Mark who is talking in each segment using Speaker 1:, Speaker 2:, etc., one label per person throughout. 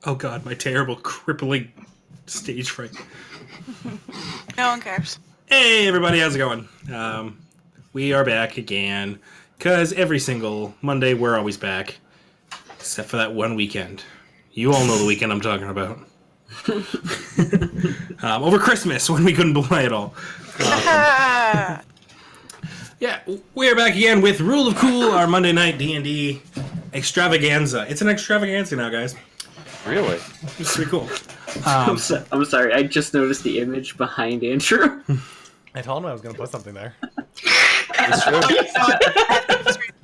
Speaker 1: Oh god, my terrible, crippling stage fright.
Speaker 2: No one cares.
Speaker 1: Hey everybody, how's it going? We are back again, because every single Monday we're always back, except for that one weekend. You all know the weekend I'm talking about. Over Christmas, when we couldn't play at all. Yeah, we are back again with Rule of Cool, our Monday night D&D extravaganza. It's an extravaganza now, guys.
Speaker 3: Really?
Speaker 1: It's pretty cool.
Speaker 4: I'm sorry, I just noticed the image behind Andrew.
Speaker 5: I told him I was going to put something there.
Speaker 3: It's true.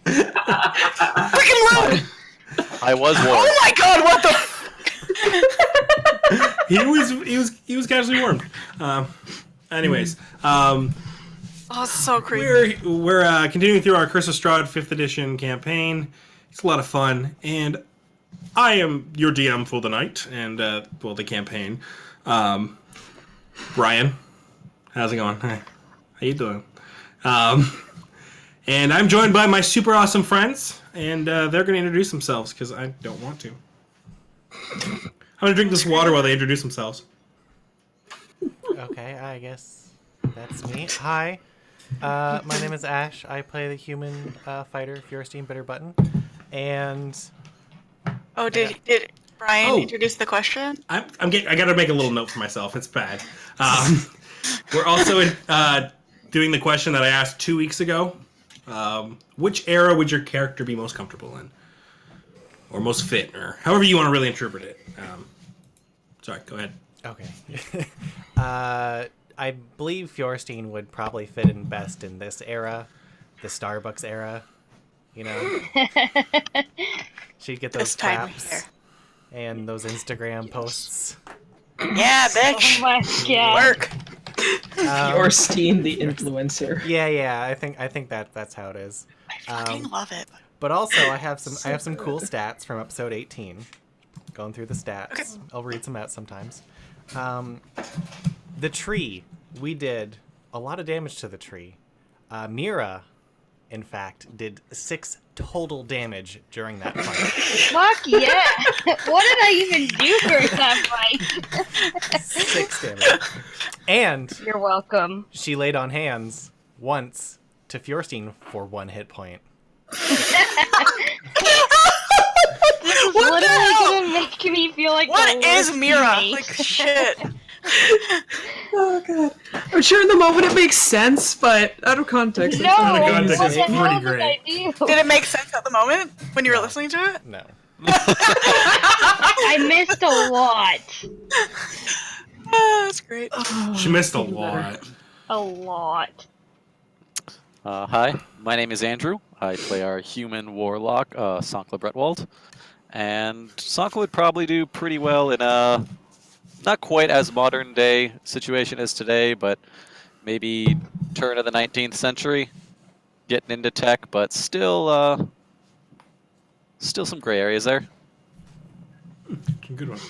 Speaker 2: Freaking loud!
Speaker 3: I was warned.
Speaker 2: Oh my god, what the?
Speaker 1: He was casually warmed. Anyways,
Speaker 2: Oh, it's so creepy.
Speaker 1: we're continuing through our Curse of Strahd 5th edition campaign. It's a lot of fun, and I am your DM for the night and the campaign. Brian, how's it going? Hi. How you doing? And I'm joined by my super awesome friends, and they're going to introduce themselves because I don't want to. I'm going to drink this water while they introduce themselves.
Speaker 5: Okay, I guess that's me. Hi, my name is Ash. I play the human fighter, Furstein Bitterbutton. And...
Speaker 2: Oh, did Brian introduce the question?
Speaker 1: I got to make a little note for myself. It's bad. We're also doing the question that I asked 2 weeks ago. Which era would your character be most comfortable in? Or most fit, or however you want to really interpret it. Sorry, go ahead.
Speaker 5: Okay. I believe Furstein would probably fit in best in this era, the Starbucks era. You know? She'd get those claps and those Instagram posts.
Speaker 2: Yeah, bitch.
Speaker 6: Oh my god.
Speaker 2: Work.
Speaker 7: Furstein, the influencer.
Speaker 5: Yeah. I think that's how it is.
Speaker 2: I fucking love it.
Speaker 5: But also, I have some cool stats from episode 18. Going through the stats, okay. I'll read some out sometimes. The tree, we did a lot of damage to the tree. Mira, in fact, did 6 total damage during that fight.
Speaker 6: Fuck yeah! What did I even do for that fight?
Speaker 5: 6 damage. And
Speaker 6: you're welcome.
Speaker 5: She laid on hands once to Furstein for 1 hit point.
Speaker 6: What literally gonna make me feel like
Speaker 2: what is Mira? Like shit.
Speaker 7: Oh god. I'm sure in the moment it makes sense, but out of context,
Speaker 6: no,
Speaker 1: out of context, it's pretty
Speaker 6: great.
Speaker 2: Did it make sense at the moment when you were listening to it?
Speaker 5: No.
Speaker 6: I missed a lot.
Speaker 2: That's great.
Speaker 1: She missed a lot.
Speaker 6: A lot.
Speaker 3: Hi, my name is Andrew. I play our human warlock, Sankla Bretwald. And Sankla would probably do pretty well in a not quite as modern day situation as today, but maybe turn of the 19th century, getting into tech, but still some gray areas there.
Speaker 1: Good one.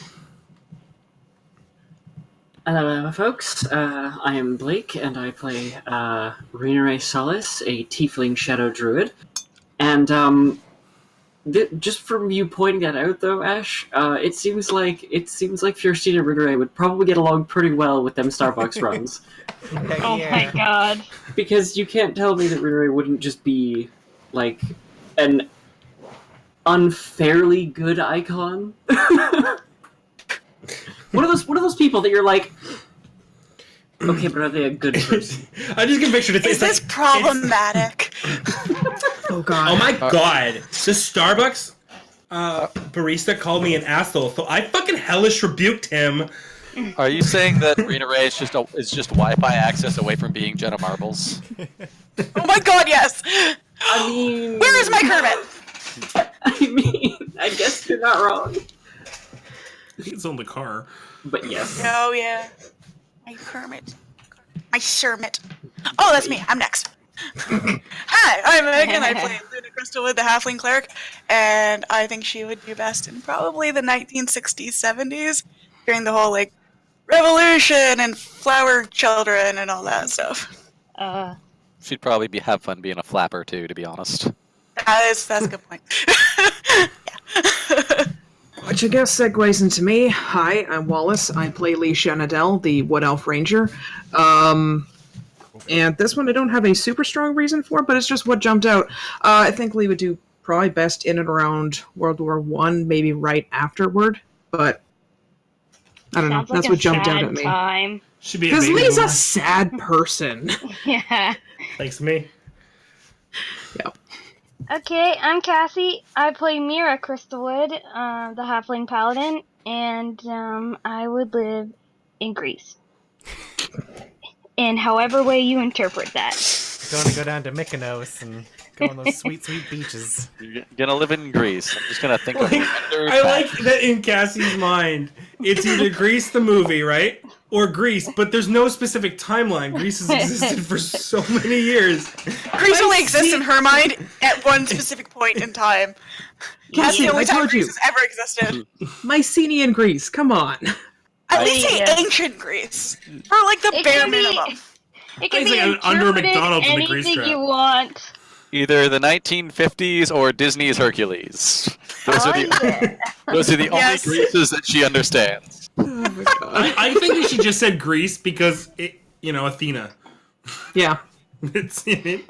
Speaker 4: Hello, folks. I am Blake, and I play Rena Solace, a tiefling shadow druid. And just from you pointing that out, though, Ash, it seems like Furstein and Rena would probably get along pretty well with them Starbucks runs.
Speaker 6: Oh my god!
Speaker 4: Because you can't tell me that Rena wouldn't just be like an unfairly good icon. One of those people that you're like, okay, but are they a good person?
Speaker 1: I just can picture it.
Speaker 2: Is this problematic?
Speaker 7: oh god.
Speaker 1: Oh my god. The Starbucks barista called me an asshole, so I fucking hellish rebuked him.
Speaker 3: Are you saying that Rena Ray is just Wi-Fi access away from being Jenna Marbles?
Speaker 2: Oh my god, yes!
Speaker 4: I mean...
Speaker 2: Where is my Kermit?
Speaker 4: I guess you're not wrong.
Speaker 1: It's on the car.
Speaker 4: But yes.
Speaker 2: Oh yeah. My Kermit. My Shermit. Oh, that's me. I'm next. Hi, I'm Megan. I play Luna Crystalwood, the halfling cleric, and I think she would do best in probably the 1960s, 70s, during the whole, like, revolution and flower children and all that stuff.
Speaker 3: She'd probably have fun being a flapper, too, to be honest.
Speaker 2: That's a good point. Yeah.
Speaker 7: which I guess segues into me. Hi, I'm Wallace. I play Lee Shanadel, the Wood Elf Ranger. And this one I don't have a super strong reason for, but it's just what jumped out. I think Lee would do probably best in and around World War One, maybe right afterward. But I don't know.
Speaker 6: Sounds like
Speaker 7: That's
Speaker 6: a
Speaker 7: what jumped out
Speaker 6: sad
Speaker 7: at me.
Speaker 6: time.
Speaker 1: Should be a
Speaker 7: Because
Speaker 1: baby
Speaker 7: Lee's
Speaker 1: boomer.
Speaker 7: a sad person.
Speaker 6: Yeah.
Speaker 1: Thanks to me.
Speaker 7: Yep.
Speaker 6: Okay, I'm Cassie. I play Mira Crystalwood, the Halfling Paladin, and I would live in Greece. In however way you interpret that.
Speaker 5: Going to go down to Mykonos and go on those sweet, sweet beaches.
Speaker 3: You're gonna live in Greece. I'm just gonna think of
Speaker 1: I like that in Cassie's mind, it's either Grease the movie, right? Or Greece, but there's no specific timeline. Greece has existed for so many years.
Speaker 2: Greece only exists in her mind at one specific point in time. That's
Speaker 7: Cassie,
Speaker 2: the only
Speaker 7: I
Speaker 2: time
Speaker 7: told you.
Speaker 2: Greece has ever existed.
Speaker 7: Mycenaean Greece, come on.
Speaker 2: At least say
Speaker 6: Yeah.
Speaker 2: ancient Greece. For like the
Speaker 6: It
Speaker 2: bare
Speaker 6: can be-
Speaker 2: minimum.
Speaker 6: It can
Speaker 1: He's
Speaker 6: be
Speaker 1: like under
Speaker 6: interpreted
Speaker 1: McDonald's in the Grease
Speaker 6: anything
Speaker 1: trap.
Speaker 6: you want.
Speaker 3: either the 1950s or Disney's Hercules. Those are the
Speaker 2: Yes.
Speaker 3: only Greases that she understands.
Speaker 1: I think that she just said Greece because Athena.
Speaker 7: Yeah.
Speaker 1: It's Anyways,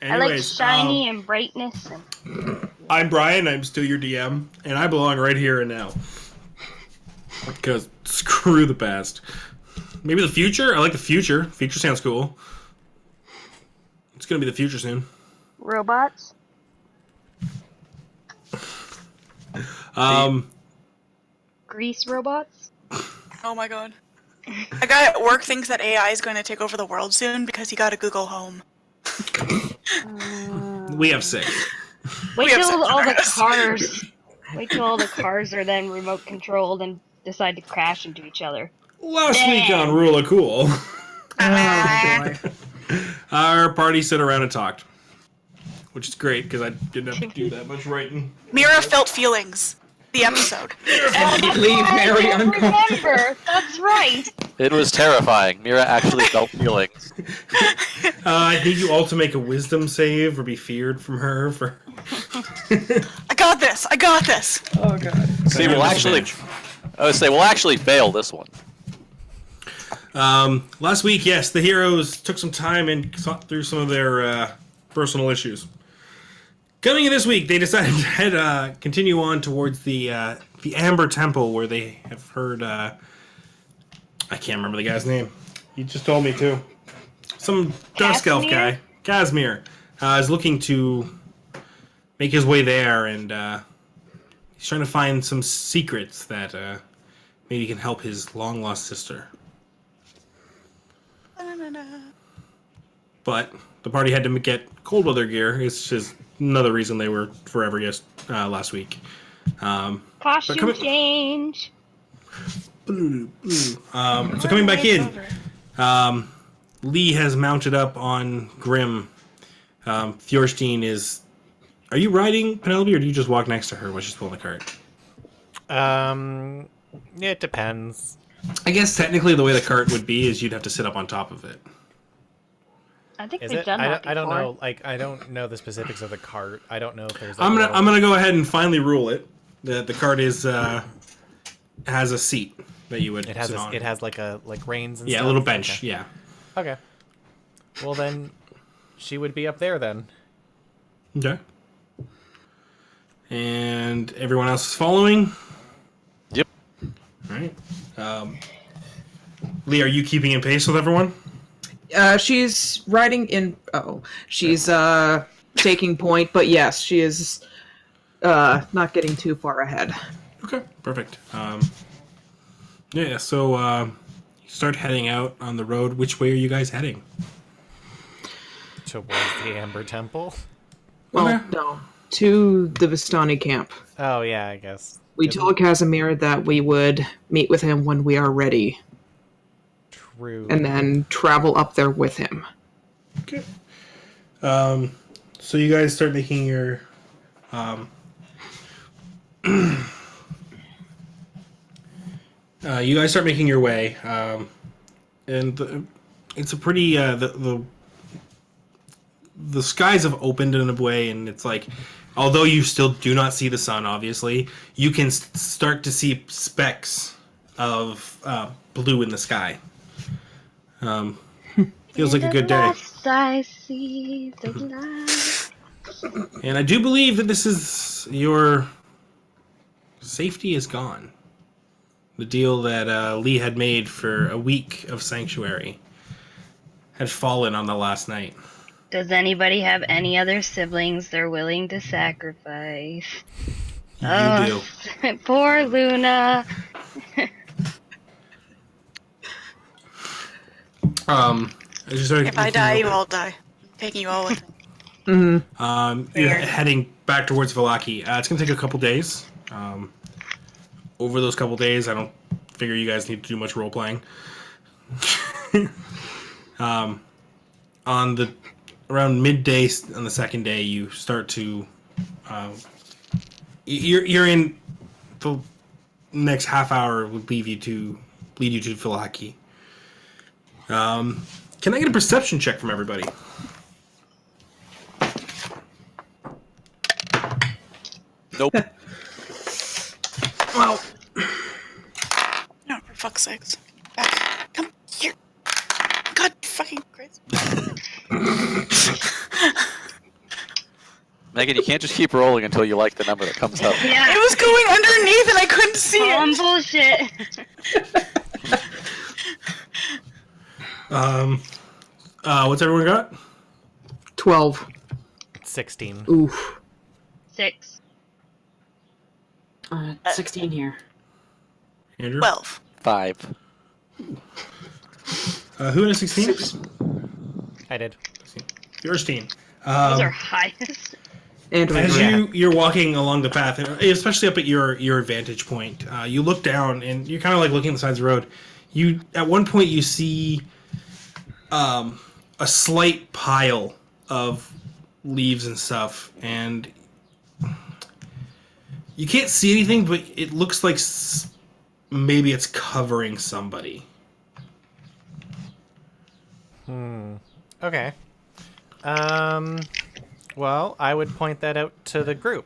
Speaker 6: I like shiny and brightness. And...
Speaker 1: I'm Brian. I'm still your DM, and I belong right here and now. Because screw the past. Maybe the future. I like the future. Future sounds cool. It's gonna be the future soon.
Speaker 6: Robots. Grease robots.
Speaker 2: Oh my god. A guy at work thinks that AI is going to take over the world soon because he got a Google Home.
Speaker 1: We have 6.
Speaker 6: Wait
Speaker 2: We have
Speaker 6: till
Speaker 2: some
Speaker 6: all the
Speaker 2: cars.
Speaker 6: cars. Wait till all the cars are then remote controlled and decide to crash into each other.
Speaker 1: Last week on Rule of Cool,
Speaker 7: Oh, boy.
Speaker 1: our party sat around and talked, which is great because I didn't have to do that much writing.
Speaker 2: Mira felt feelings. The episode.
Speaker 7: Leave very uncomfortable.
Speaker 6: Remember, that's right.
Speaker 3: It was terrifying. Mira actually felt feelings.
Speaker 1: I need you all to make a wisdom save or be feared from her for.
Speaker 2: I got this. I got this.
Speaker 7: Oh, God.
Speaker 3: See, we'll actually fail this one.
Speaker 1: Last week, yes, the heroes took some time and thought through some of their personal issues. Coming in this week, they decided to continue on towards the Amber Temple, where they have heard. I can't remember the guy's name. He just told me to. Some Dusk Elf guy, Casimir, is looking to make his way there, and he's trying to find some secrets that maybe can help his long lost sister. But the party had to get cold weather gear. It's just another reason they were forever last week.
Speaker 6: Costume change.
Speaker 1: So coming back in, Lee has mounted up on Grim. Fjorstein is. Are you riding Penelope, or do you just walk next to her while she's pulling the cart?
Speaker 5: Yeah, it depends.
Speaker 1: I guess technically the way the cart would be is you'd have to sit up on top of it.
Speaker 6: I think
Speaker 5: Is
Speaker 6: we've
Speaker 5: it?
Speaker 6: done that before.
Speaker 5: I don't know. Like, I don't know the specifics of the cart. I don't know if there's.
Speaker 1: I'm gonna go ahead and finally rule it. The cart is has a seat that you would.
Speaker 5: It has
Speaker 1: sit on.
Speaker 5: it has like reins and
Speaker 1: Yeah,
Speaker 5: stuff.
Speaker 1: a little bench.
Speaker 5: Okay.
Speaker 1: Yeah.
Speaker 5: Okay. Well then, she would be up there then.
Speaker 1: Okay. And everyone else is following.
Speaker 3: Yep.
Speaker 1: All right. Lee, are you keeping in pace with everyone?
Speaker 7: She's riding in. She's taking point, but yes, she is not getting too far ahead.
Speaker 1: Okay, perfect. Yeah, so you start heading out on the road. Which way are you guys heading?
Speaker 5: Towards the Amber Temple.
Speaker 7: Well,
Speaker 1: Okay.
Speaker 7: no, to the Vistani camp.
Speaker 5: Oh yeah, I guess.
Speaker 7: We
Speaker 5: Isn't-
Speaker 7: told Casimir that we would meet with him when we are ready,
Speaker 5: True.
Speaker 7: and then travel up there with him.
Speaker 1: Okay. So you guys start making your way, and it's a pretty the skies have opened in a way, and it's like, although you still do not see the sun, obviously, you can start to see specks of blue in the sky. Feels like a good day.
Speaker 6: I see the light.
Speaker 1: And I do believe that this is your safety is gone. The deal that Lee had made for a week of sanctuary had fallen on the last night.
Speaker 6: Does anybody have any other siblings they're willing to sacrifice?
Speaker 1: You do.
Speaker 6: Poor Luna.
Speaker 2: If I die, you all die. I'm taking you all with me.
Speaker 1: You're heading back towards Vallaki. It's going to take a couple days. Over those couple days, I don't figure you guys need to do much role playing. Around midday on the second day, you start to. You're in the next half hour would lead you to Vallaki. Can I get a perception check from everybody?
Speaker 3: Nope.
Speaker 7: Well,
Speaker 2: No, for fuck's sakes. Back. Come here. God fucking Christ.
Speaker 3: Megan, you can't just keep rolling until you like the number that comes up.
Speaker 6: Yeah.
Speaker 2: It was going underneath and I couldn't see it.
Speaker 6: Bullshit.
Speaker 1: What's everyone got?
Speaker 7: 12.
Speaker 5: 16.
Speaker 7: Oof.
Speaker 6: 6.
Speaker 4: 16 here.
Speaker 1: Andrew?
Speaker 2: 12.
Speaker 3: 5.
Speaker 1: Who had a 16?
Speaker 5: I did.
Speaker 1: Yours, Teen.
Speaker 6: Those are highest.
Speaker 7: Andrew.
Speaker 1: As
Speaker 7: Yeah.
Speaker 1: you're walking along the path, especially up at your vantage point, you look down and you're kind of like looking at the sides of the road. You at one point you see a slight pile of leaves and stuff, and you can't see anything, but it looks like maybe it's covering somebody.
Speaker 5: Okay. Well, I would point that out to the group.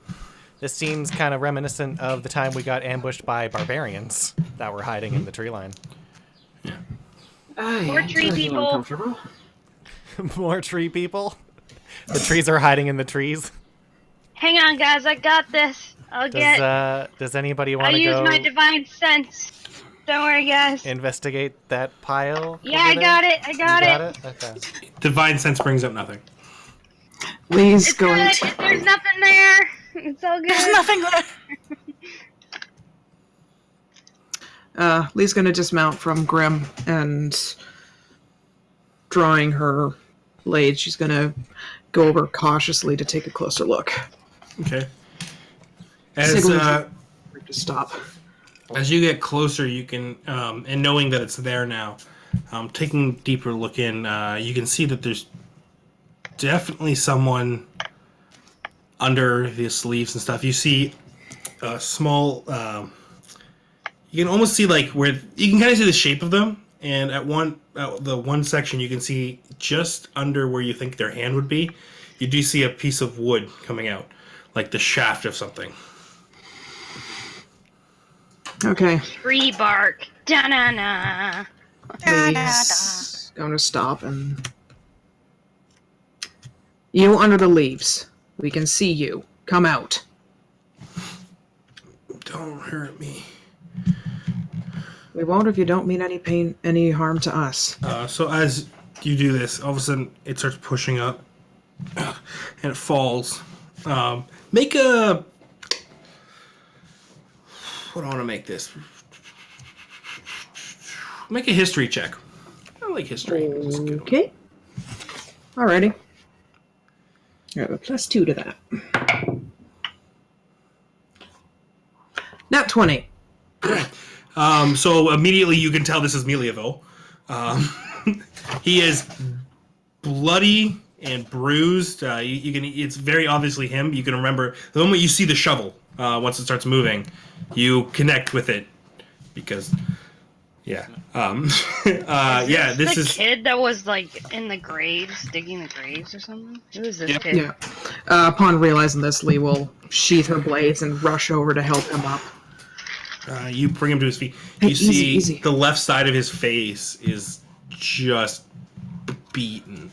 Speaker 5: This seems kind of reminiscent of the time we got ambushed by barbarians that were hiding in the tree line.
Speaker 6: More tree people.
Speaker 4: Uncomfortable.
Speaker 5: More tree people? The trees are hiding in the trees.
Speaker 6: Hang on, guys. I got this.
Speaker 5: Does anybody want
Speaker 6: I'll
Speaker 5: to
Speaker 6: use
Speaker 5: go
Speaker 6: my divine sense. Don't worry, guys.
Speaker 5: investigate that pile?
Speaker 6: Yeah,
Speaker 5: over
Speaker 6: I
Speaker 5: there?
Speaker 6: got it. I got
Speaker 5: You
Speaker 6: it.
Speaker 5: Okay.
Speaker 1: Divine sense brings up nothing.
Speaker 7: Lee's
Speaker 6: It's
Speaker 7: going
Speaker 6: good.
Speaker 7: to...
Speaker 6: There's nothing there. It's all
Speaker 2: There's
Speaker 6: good.
Speaker 2: nothing there.
Speaker 7: Lee's going to dismount from Grim and drawing her blade. She's going to go over cautiously to take a closer look.
Speaker 1: Okay. As
Speaker 7: Signature. To stop.
Speaker 1: as you get closer, you can, and knowing that it's there now, taking a deeper look in, you can see that there's definitely someone under the sleeves and stuff. You see a small, you can almost see like where you can kind of see the shape of them, and at the one section you can see just under where you think their hand would be, you do see a piece of wood coming out, like the shaft of something.
Speaker 7: Okay.
Speaker 6: Tree bark. Da-na-na.
Speaker 7: Lee's going to stop and... You under the leaves. We can see you. Come out.
Speaker 1: Don't hurt me.
Speaker 7: We won't if you don't mean any harm to us.
Speaker 1: So as you do this, all of a sudden it starts pushing up, and it falls. Make a... What do I want to make this? Make a history check. I like history. It's good.
Speaker 7: Okay. Alrighty. I have a +2 to that. Nat 20.
Speaker 1: So immediately you can tell this is Meliaville. He is bloody and bruised. You can. It's very obviously him. You can remember the moment you see the shovel. Once it starts moving, you connect with it because Yeah. Yeah. This
Speaker 6: the
Speaker 1: is.
Speaker 6: kid that was like in the graves, digging the graves or something. Who is this
Speaker 3: Yep.
Speaker 6: kid?
Speaker 7: Yeah. Upon realizing this, Lee will sheath her blades and rush over to help him up.
Speaker 1: You bring him to his feet.
Speaker 7: Hey,
Speaker 1: You see
Speaker 7: easy.
Speaker 1: the left side of his face is just beaten.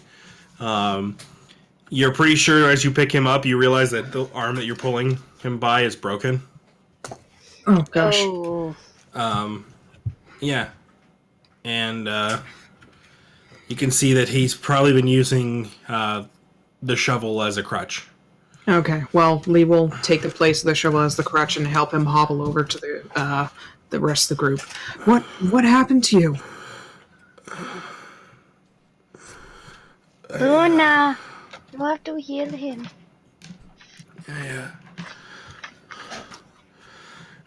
Speaker 1: You're pretty sure as you pick him up, you realize that the arm that you're pulling him by is broken.
Speaker 7: Oh gosh.
Speaker 6: Oh,
Speaker 1: Yeah. And you can see that he's probably been using the shovel as a crutch.
Speaker 7: Okay. Well, Lee will take the place of the shovel as the crutch and help him hobble over to the rest of the group. What happened to you?
Speaker 6: Luna, you have to heal him.
Speaker 1: I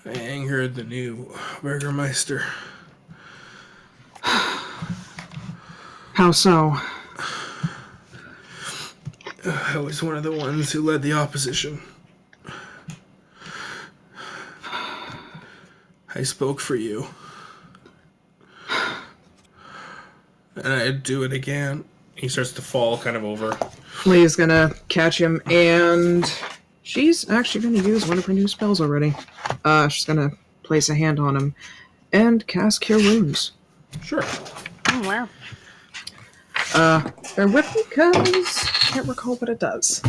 Speaker 1: angered the new Burgermeister.
Speaker 7: How so?
Speaker 1: I was one of the ones who led the opposition. I spoke for you. And I'd do it again. He starts to fall kind of over.
Speaker 7: Lee's gonna catch him, and she's actually gonna use one of her new spells already. She's gonna place a hand on him and cast Cure Wounds.
Speaker 1: Sure.
Speaker 6: Oh wow.
Speaker 7: Bear with me, because I can't recall what it does.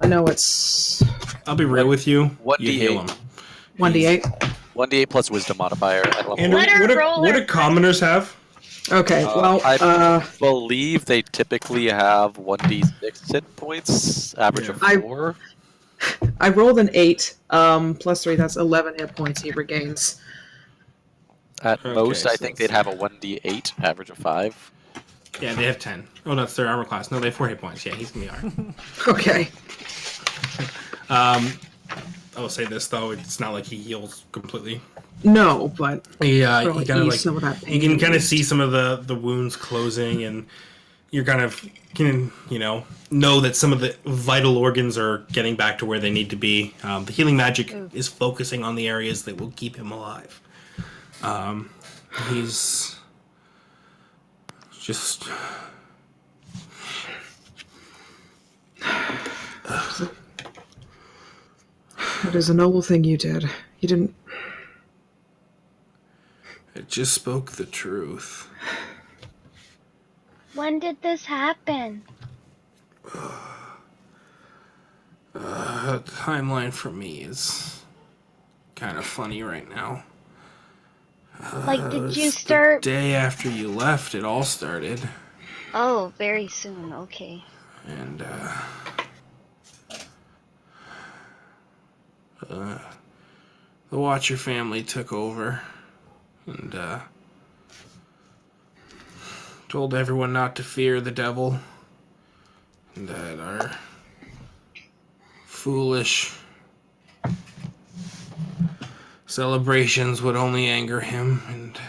Speaker 7: I know it's
Speaker 1: I'll be real with you.
Speaker 3: What
Speaker 1: You
Speaker 3: D8?
Speaker 1: heal him.
Speaker 7: 1d8.
Speaker 3: 1d8 plus wisdom modifier at level
Speaker 1: Andrew,
Speaker 3: 1.
Speaker 6: Let her
Speaker 1: what do,
Speaker 6: roll
Speaker 1: what
Speaker 6: her
Speaker 1: do commoners have?
Speaker 7: Okay, well,
Speaker 3: I believe they typically have 1d6 hit points, average of
Speaker 7: I-
Speaker 3: 4.
Speaker 7: I rolled an 8, plus 3, that's 11 hit points he regains.
Speaker 3: At
Speaker 1: Okay,
Speaker 3: most, I
Speaker 1: so
Speaker 3: think
Speaker 1: that's-
Speaker 3: they'd have a 1d8, average of 5.
Speaker 1: Yeah, they have 10. Oh, that's their armor class. No, they have 4 hit points. Yeah, he's going to be alright.
Speaker 7: Okay.
Speaker 1: I will say this, though. It's not like he heals completely.
Speaker 7: No, but
Speaker 1: Yeah,
Speaker 7: probably
Speaker 1: you kind of
Speaker 7: ease
Speaker 1: like
Speaker 7: some of that pain.
Speaker 1: you can kind of see some of the wounds closing, and you're kind of can know that some of the vital organs are getting back to where they need to be. The healing magic is focusing on the areas that will keep him alive. He's just
Speaker 7: It is a noble thing you did. You didn't.
Speaker 1: I just spoke the truth.
Speaker 6: When did this happen?
Speaker 1: The timeline for me is kind of funny right now.
Speaker 6: Like, did you
Speaker 1: The
Speaker 6: start?
Speaker 1: day after you left, it all started.
Speaker 6: Oh, very soon. Okay.
Speaker 1: And the Watcher family took over and told everyone not to fear the devil, and that our foolish celebrations would only anger him, and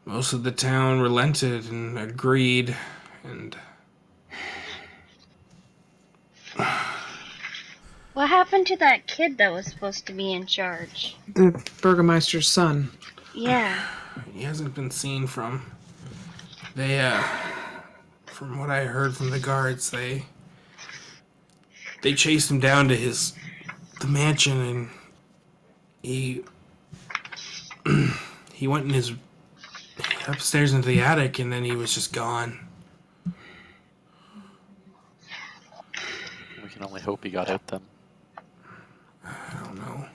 Speaker 1: most of the town relented and agreed, and
Speaker 6: What happened to that kid that was supposed to be in charge?
Speaker 7: The Burgermeister's son.
Speaker 6: Yeah.
Speaker 1: he hasn't been seen from. They, from what I heard from the guards, they chased him down to the mansion, and he went in his upstairs into the attic, and then he was just gone.
Speaker 3: We can only hope he got out then.
Speaker 1: I don't know.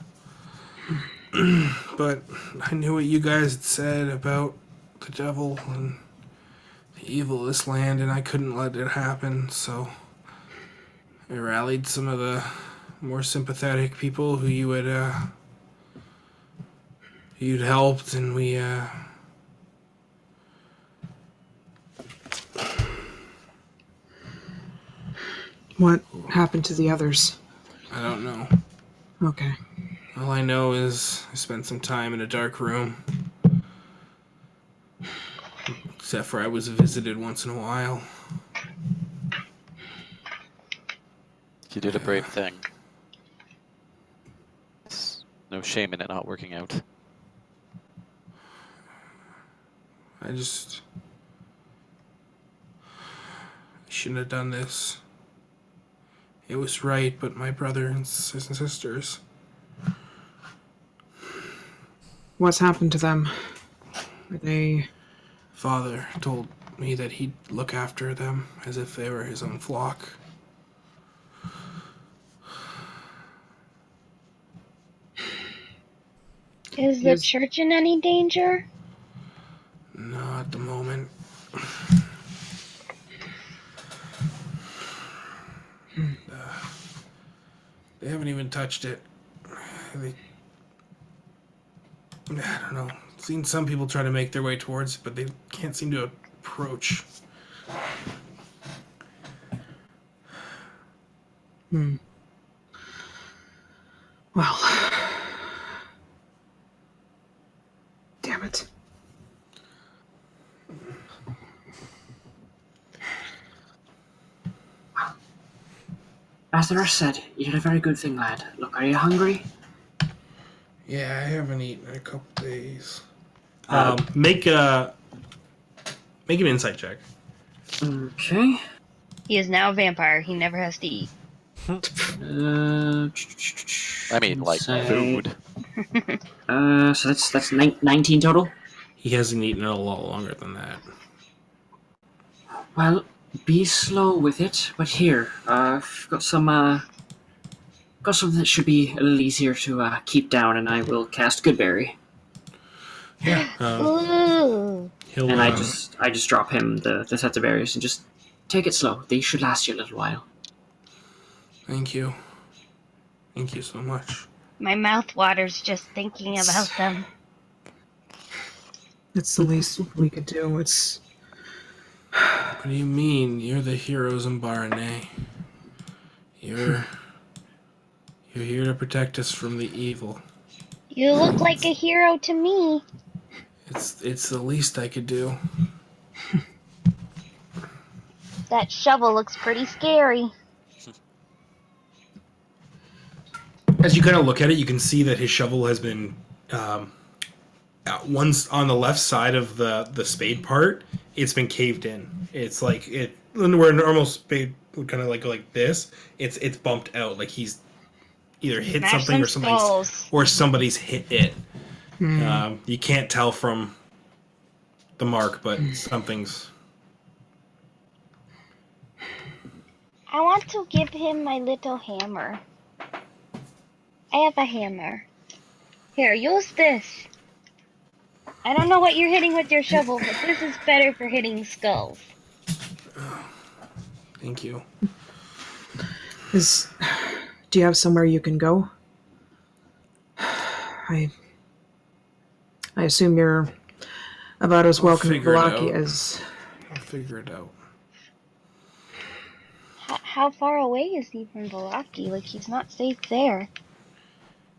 Speaker 1: But I knew what you guys had said about the devil and the evil of this land, and I couldn't let it happen, so I rallied some of the more sympathetic people who you'd helped, and we
Speaker 7: What happened to the others?
Speaker 1: I don't know.
Speaker 7: Okay.
Speaker 1: All I know is I spent some time in a dark room. Except for I was visited once in a while.
Speaker 3: You did a brave thing. There's no shame in it not working out.
Speaker 1: I shouldn't have done this. It was right, but my brother and sisters.
Speaker 7: What's happened to them? Are they...
Speaker 1: Father told me that he'd look after them as if they were his own flock.
Speaker 6: Is the church in any danger?
Speaker 1: Not at the moment. They haven't even touched it. I don't know. Seen some people try to make their way towards it, but they can't seem to approach.
Speaker 7: Well... Damn it.
Speaker 4: As the rest said, you did a very good thing, lad. Look, are you hungry?
Speaker 1: Yeah, I haven't eaten in a couple days. Make an insight check.
Speaker 4: Okay.
Speaker 6: He is now a vampire. He never has to eat.
Speaker 3: I mean, like food.
Speaker 4: So that's 19 total?
Speaker 1: He hasn't eaten a lot longer than that.
Speaker 4: Well, be slow with it, but here, I've got some that should be a little easier to keep down, and I will cast Goodberry.
Speaker 1: Yeah.
Speaker 6: Ooh.
Speaker 1: He'll.
Speaker 4: And I just drop him the sets of berries and just take it slow. They should last you a little while.
Speaker 1: Thank you. Thank you so much.
Speaker 6: My mouth waters just thinking about them.
Speaker 7: It's the least we could do. It's...
Speaker 1: What do you mean? You're the heroes in Baranay. You're here to protect us from the evil.
Speaker 6: You look like a hero to me.
Speaker 1: It's the least I could do.
Speaker 6: That shovel looks pretty scary.
Speaker 1: As you kind of look at it, you can see that his shovel has been once on the left side of the spade part. It's been caved in. It's like where a normal spade would kind of like go like this. It's bumped out, like he's either hit
Speaker 6: Smash
Speaker 1: something
Speaker 6: some
Speaker 1: or
Speaker 6: skulls.
Speaker 1: somebody's hit it. You can't tell from the mark, but something's.
Speaker 6: I want to give him my little hammer. I have a hammer. Here, use this. I don't know what you're hitting with your shovel, but this is better for hitting skulls.
Speaker 1: Thank you.
Speaker 7: Do you have somewhere you can go? I assume you're about as welcome to
Speaker 1: figure it
Speaker 7: Vallaki
Speaker 1: out.
Speaker 7: as...
Speaker 1: I'll figure it out.
Speaker 6: How far away is he from Vallaki? Like, he's not safe there.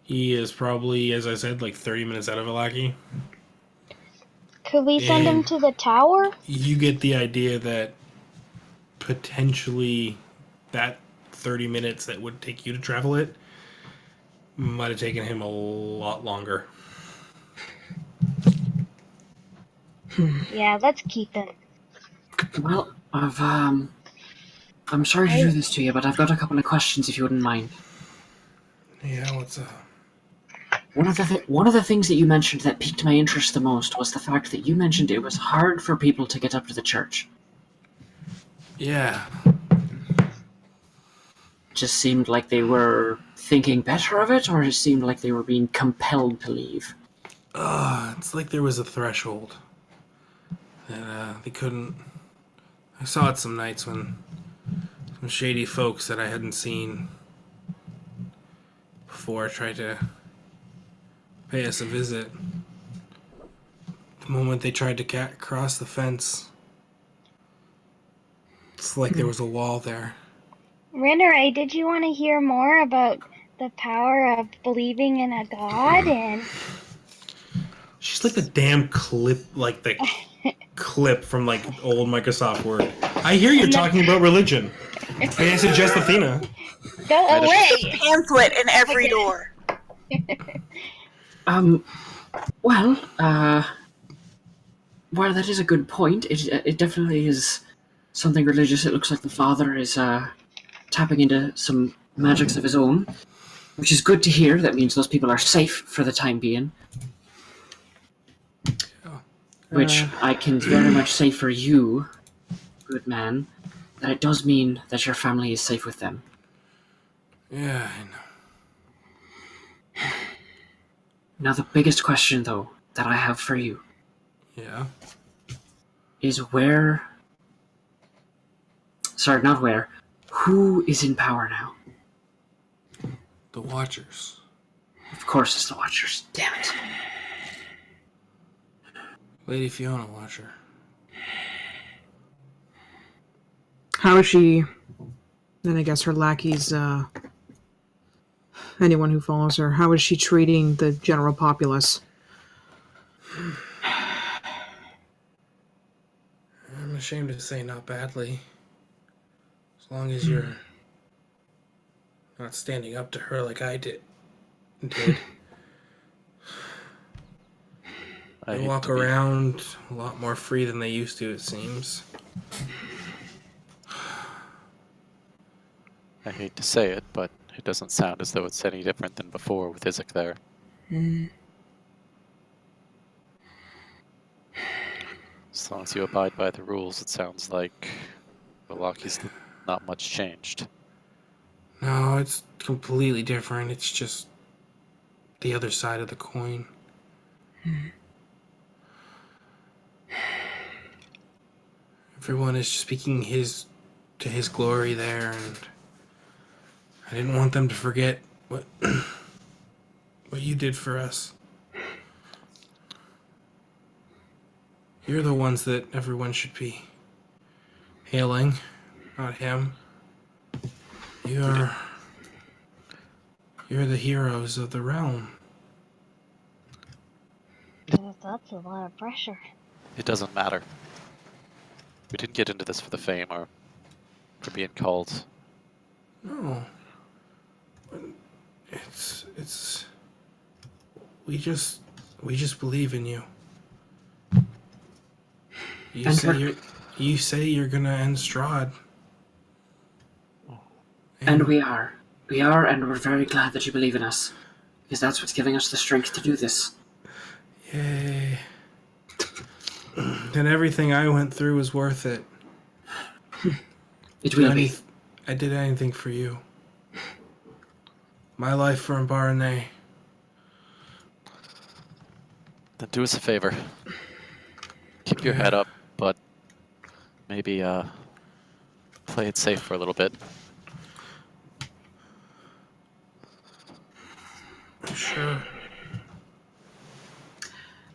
Speaker 1: He is probably, as I said, like 30 minutes out of Vallaki.
Speaker 6: Could we send him
Speaker 1: And-
Speaker 6: to the tower?
Speaker 1: You get the idea that potentially that 30 minutes that would take you to travel it might have taken him a lot longer.
Speaker 6: Yeah, let's keep him.
Speaker 4: Well, I'm sorry to do this to you, but I've got a couple of questions if you wouldn't mind.
Speaker 1: Yeah, what's up?
Speaker 4: One of the things that you mentioned that piqued my interest the most was the fact that you mentioned it was hard for people to get up to the church.
Speaker 1: Yeah.
Speaker 4: Just seemed like they were thinking better of it, or it seemed like they were being compelled to leave.
Speaker 1: It's like there was a threshold that they couldn't. I saw it some nights when some shady folks that I hadn't seen before tried to pay us a visit. The moment they tried to cross the fence, it's like there was a wall there.
Speaker 6: Rinneray, did you want to hear more about the power of believing in a god and...
Speaker 1: She's like the damn clip, like the clip from like old Microsoft Word. I hear you're talking about religion. May I suggest Athena?
Speaker 6: Go away!
Speaker 2: Pamphlet in every door.
Speaker 4: while that is a good point, it definitely is something religious. It looks like the father is tapping into some magics of his own, which is good to hear. That means those people are safe for the time being. Which I can very much say for you, good man, that it does mean that your family is safe with them.
Speaker 1: Yeah, I know.
Speaker 4: Now, the biggest question, though, that I have for you
Speaker 1: Yeah.
Speaker 4: is where... Sorry, not where. Who is in power now?
Speaker 1: The Watchers.
Speaker 4: Of course it's the Watchers. Damn it.
Speaker 1: Lady Fiona Watcher.
Speaker 7: How is she? And I guess her lackeys, anyone who follows her, how is she treating the general populace?
Speaker 1: I'm ashamed to say not badly. As long as you're not standing up to her like I did. They walk around a lot more free than they used to, it seems.
Speaker 3: I hate to say it, but it doesn't sound as though it's any different than before with Isaac there. As long as you abide by the rules, it sounds like Milwaukee's not much changed.
Speaker 1: No, it's completely different. It's just the other side of the coin. Everyone is speaking to his glory there, and I didn't want them to forget what you did for us. You're the ones that everyone should be hailing, not him. You're the heroes of the realm.
Speaker 6: That's a lot of pressure.
Speaker 3: It doesn't matter. We didn't get into this for the fame or for being called.
Speaker 1: No. It's we just believe in you. You say you're gonna end Strahd.
Speaker 4: And we are. We are, and we're very glad that you believe in us. Because that's what's giving us the strength to do this.
Speaker 1: Yay. Then everything I went through was worth it.
Speaker 4: It will be.
Speaker 1: I did anything for you. My life for Mbarane.
Speaker 3: Then do us a favor. Keep your head up, but maybe play it safe for a little bit.
Speaker 1: Sure.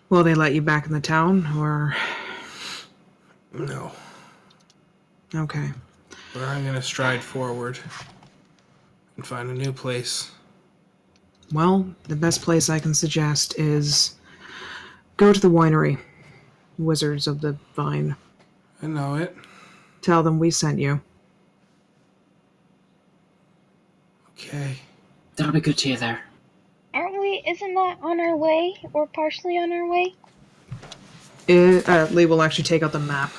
Speaker 7: Will they let you back in the town, or...
Speaker 1: No.
Speaker 7: Okay.
Speaker 1: But I'm gonna stride forward and find a new place.
Speaker 7: Well, the best place I can suggest is go to the winery. Wizards of the Vine.
Speaker 1: I know it.
Speaker 7: Tell them we sent you.
Speaker 1: Okay.
Speaker 4: That'll be good to you there.
Speaker 6: Aren't we? Isn't that on our way? Or partially on our way?
Speaker 7: Lee will actually take out the map.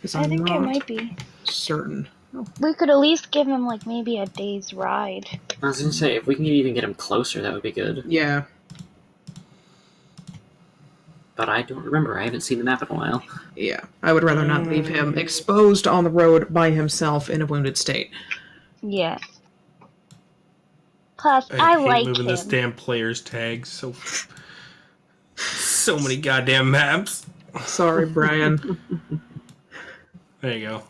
Speaker 7: 'Cause
Speaker 6: I
Speaker 7: I'm
Speaker 6: think it
Speaker 7: not
Speaker 6: might be.
Speaker 7: certain.
Speaker 6: We could at least give him like maybe a day's ride.
Speaker 4: I was gonna say, if we can even get him closer, that would be good.
Speaker 7: Yeah.
Speaker 4: But I don't remember. I haven't seen the map in a while.
Speaker 7: Yeah. I would rather not leave him exposed on the road by himself in a wounded state.
Speaker 6: Yeah. Plus, I
Speaker 1: hate
Speaker 6: like
Speaker 1: moving
Speaker 6: him.
Speaker 1: this damn player's tag. So many goddamn maps.
Speaker 7: Sorry, Brian.
Speaker 1: There you go.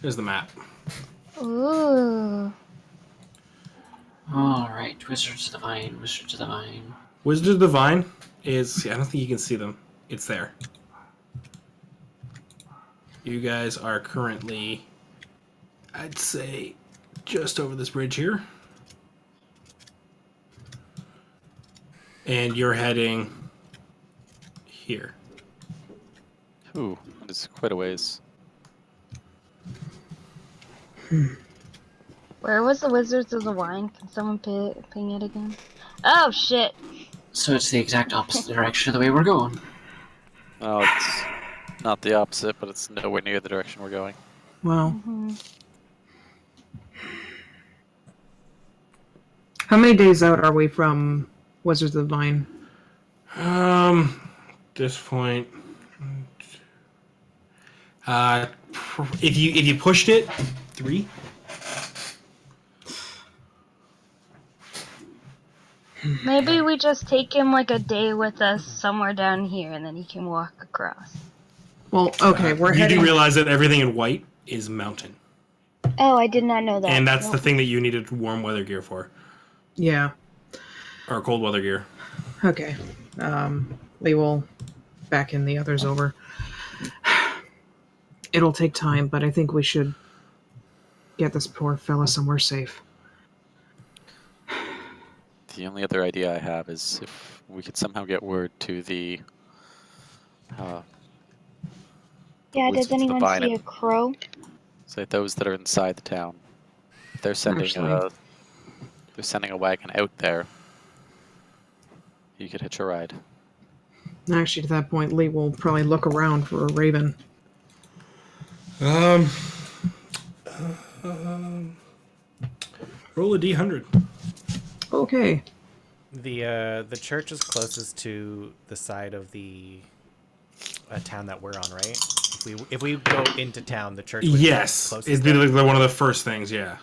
Speaker 1: Here's the map.
Speaker 6: Ooh.
Speaker 4: Alright, Wizards of the Vine, Wizards of the Vine.
Speaker 1: Wizards of the Vine is... I don't think you can see them. It's there. You guys are currently, I'd say, just over this bridge here. And you're heading here.
Speaker 3: Ooh, it's quite a ways.
Speaker 6: Where was the Wizards of the Wine? Can someone ping it again? Oh shit!
Speaker 4: So it's the exact opposite direction of the way we're going.
Speaker 3: No, it's not the opposite, but it's nowhere near the direction we're going.
Speaker 7: Wow.
Speaker 6: Hmm.
Speaker 7: How many days out are we from Wizards of the Vine?
Speaker 1: This point, if you pushed it, 3.
Speaker 6: Maybe we just take him like a day with us somewhere down here, and then he can walk across.
Speaker 7: Well, okay, we're
Speaker 1: You
Speaker 7: heading.
Speaker 1: do realize that everything in white is mountain,
Speaker 6: Oh, I did not know that.
Speaker 1: and that's the
Speaker 6: Nope.
Speaker 1: thing that you needed warm weather gear for,
Speaker 7: Yeah.
Speaker 1: or cold weather gear.
Speaker 7: Okay. We will back in the others over. It'll take time, but I think we should get this poor fella somewhere safe.
Speaker 3: The only other idea I have is if we could somehow get word to the
Speaker 6: Yeah,
Speaker 3: Wizards
Speaker 6: does
Speaker 3: of the
Speaker 6: anyone
Speaker 3: Vine,
Speaker 6: see a crow?
Speaker 3: say those that are inside the town. If they're sending
Speaker 7: Actually.
Speaker 3: a wagon out there, you could hitch a ride.
Speaker 7: Actually, to that point, Lee will probably look around for a raven.
Speaker 1: Roll a d100.
Speaker 7: Okay.
Speaker 5: The church is closest to the side of the town that we're on, right? If we go into town, the church would
Speaker 1: Yes,
Speaker 5: be closest
Speaker 1: it'd be
Speaker 5: there?
Speaker 1: like one of the first things. Yeah.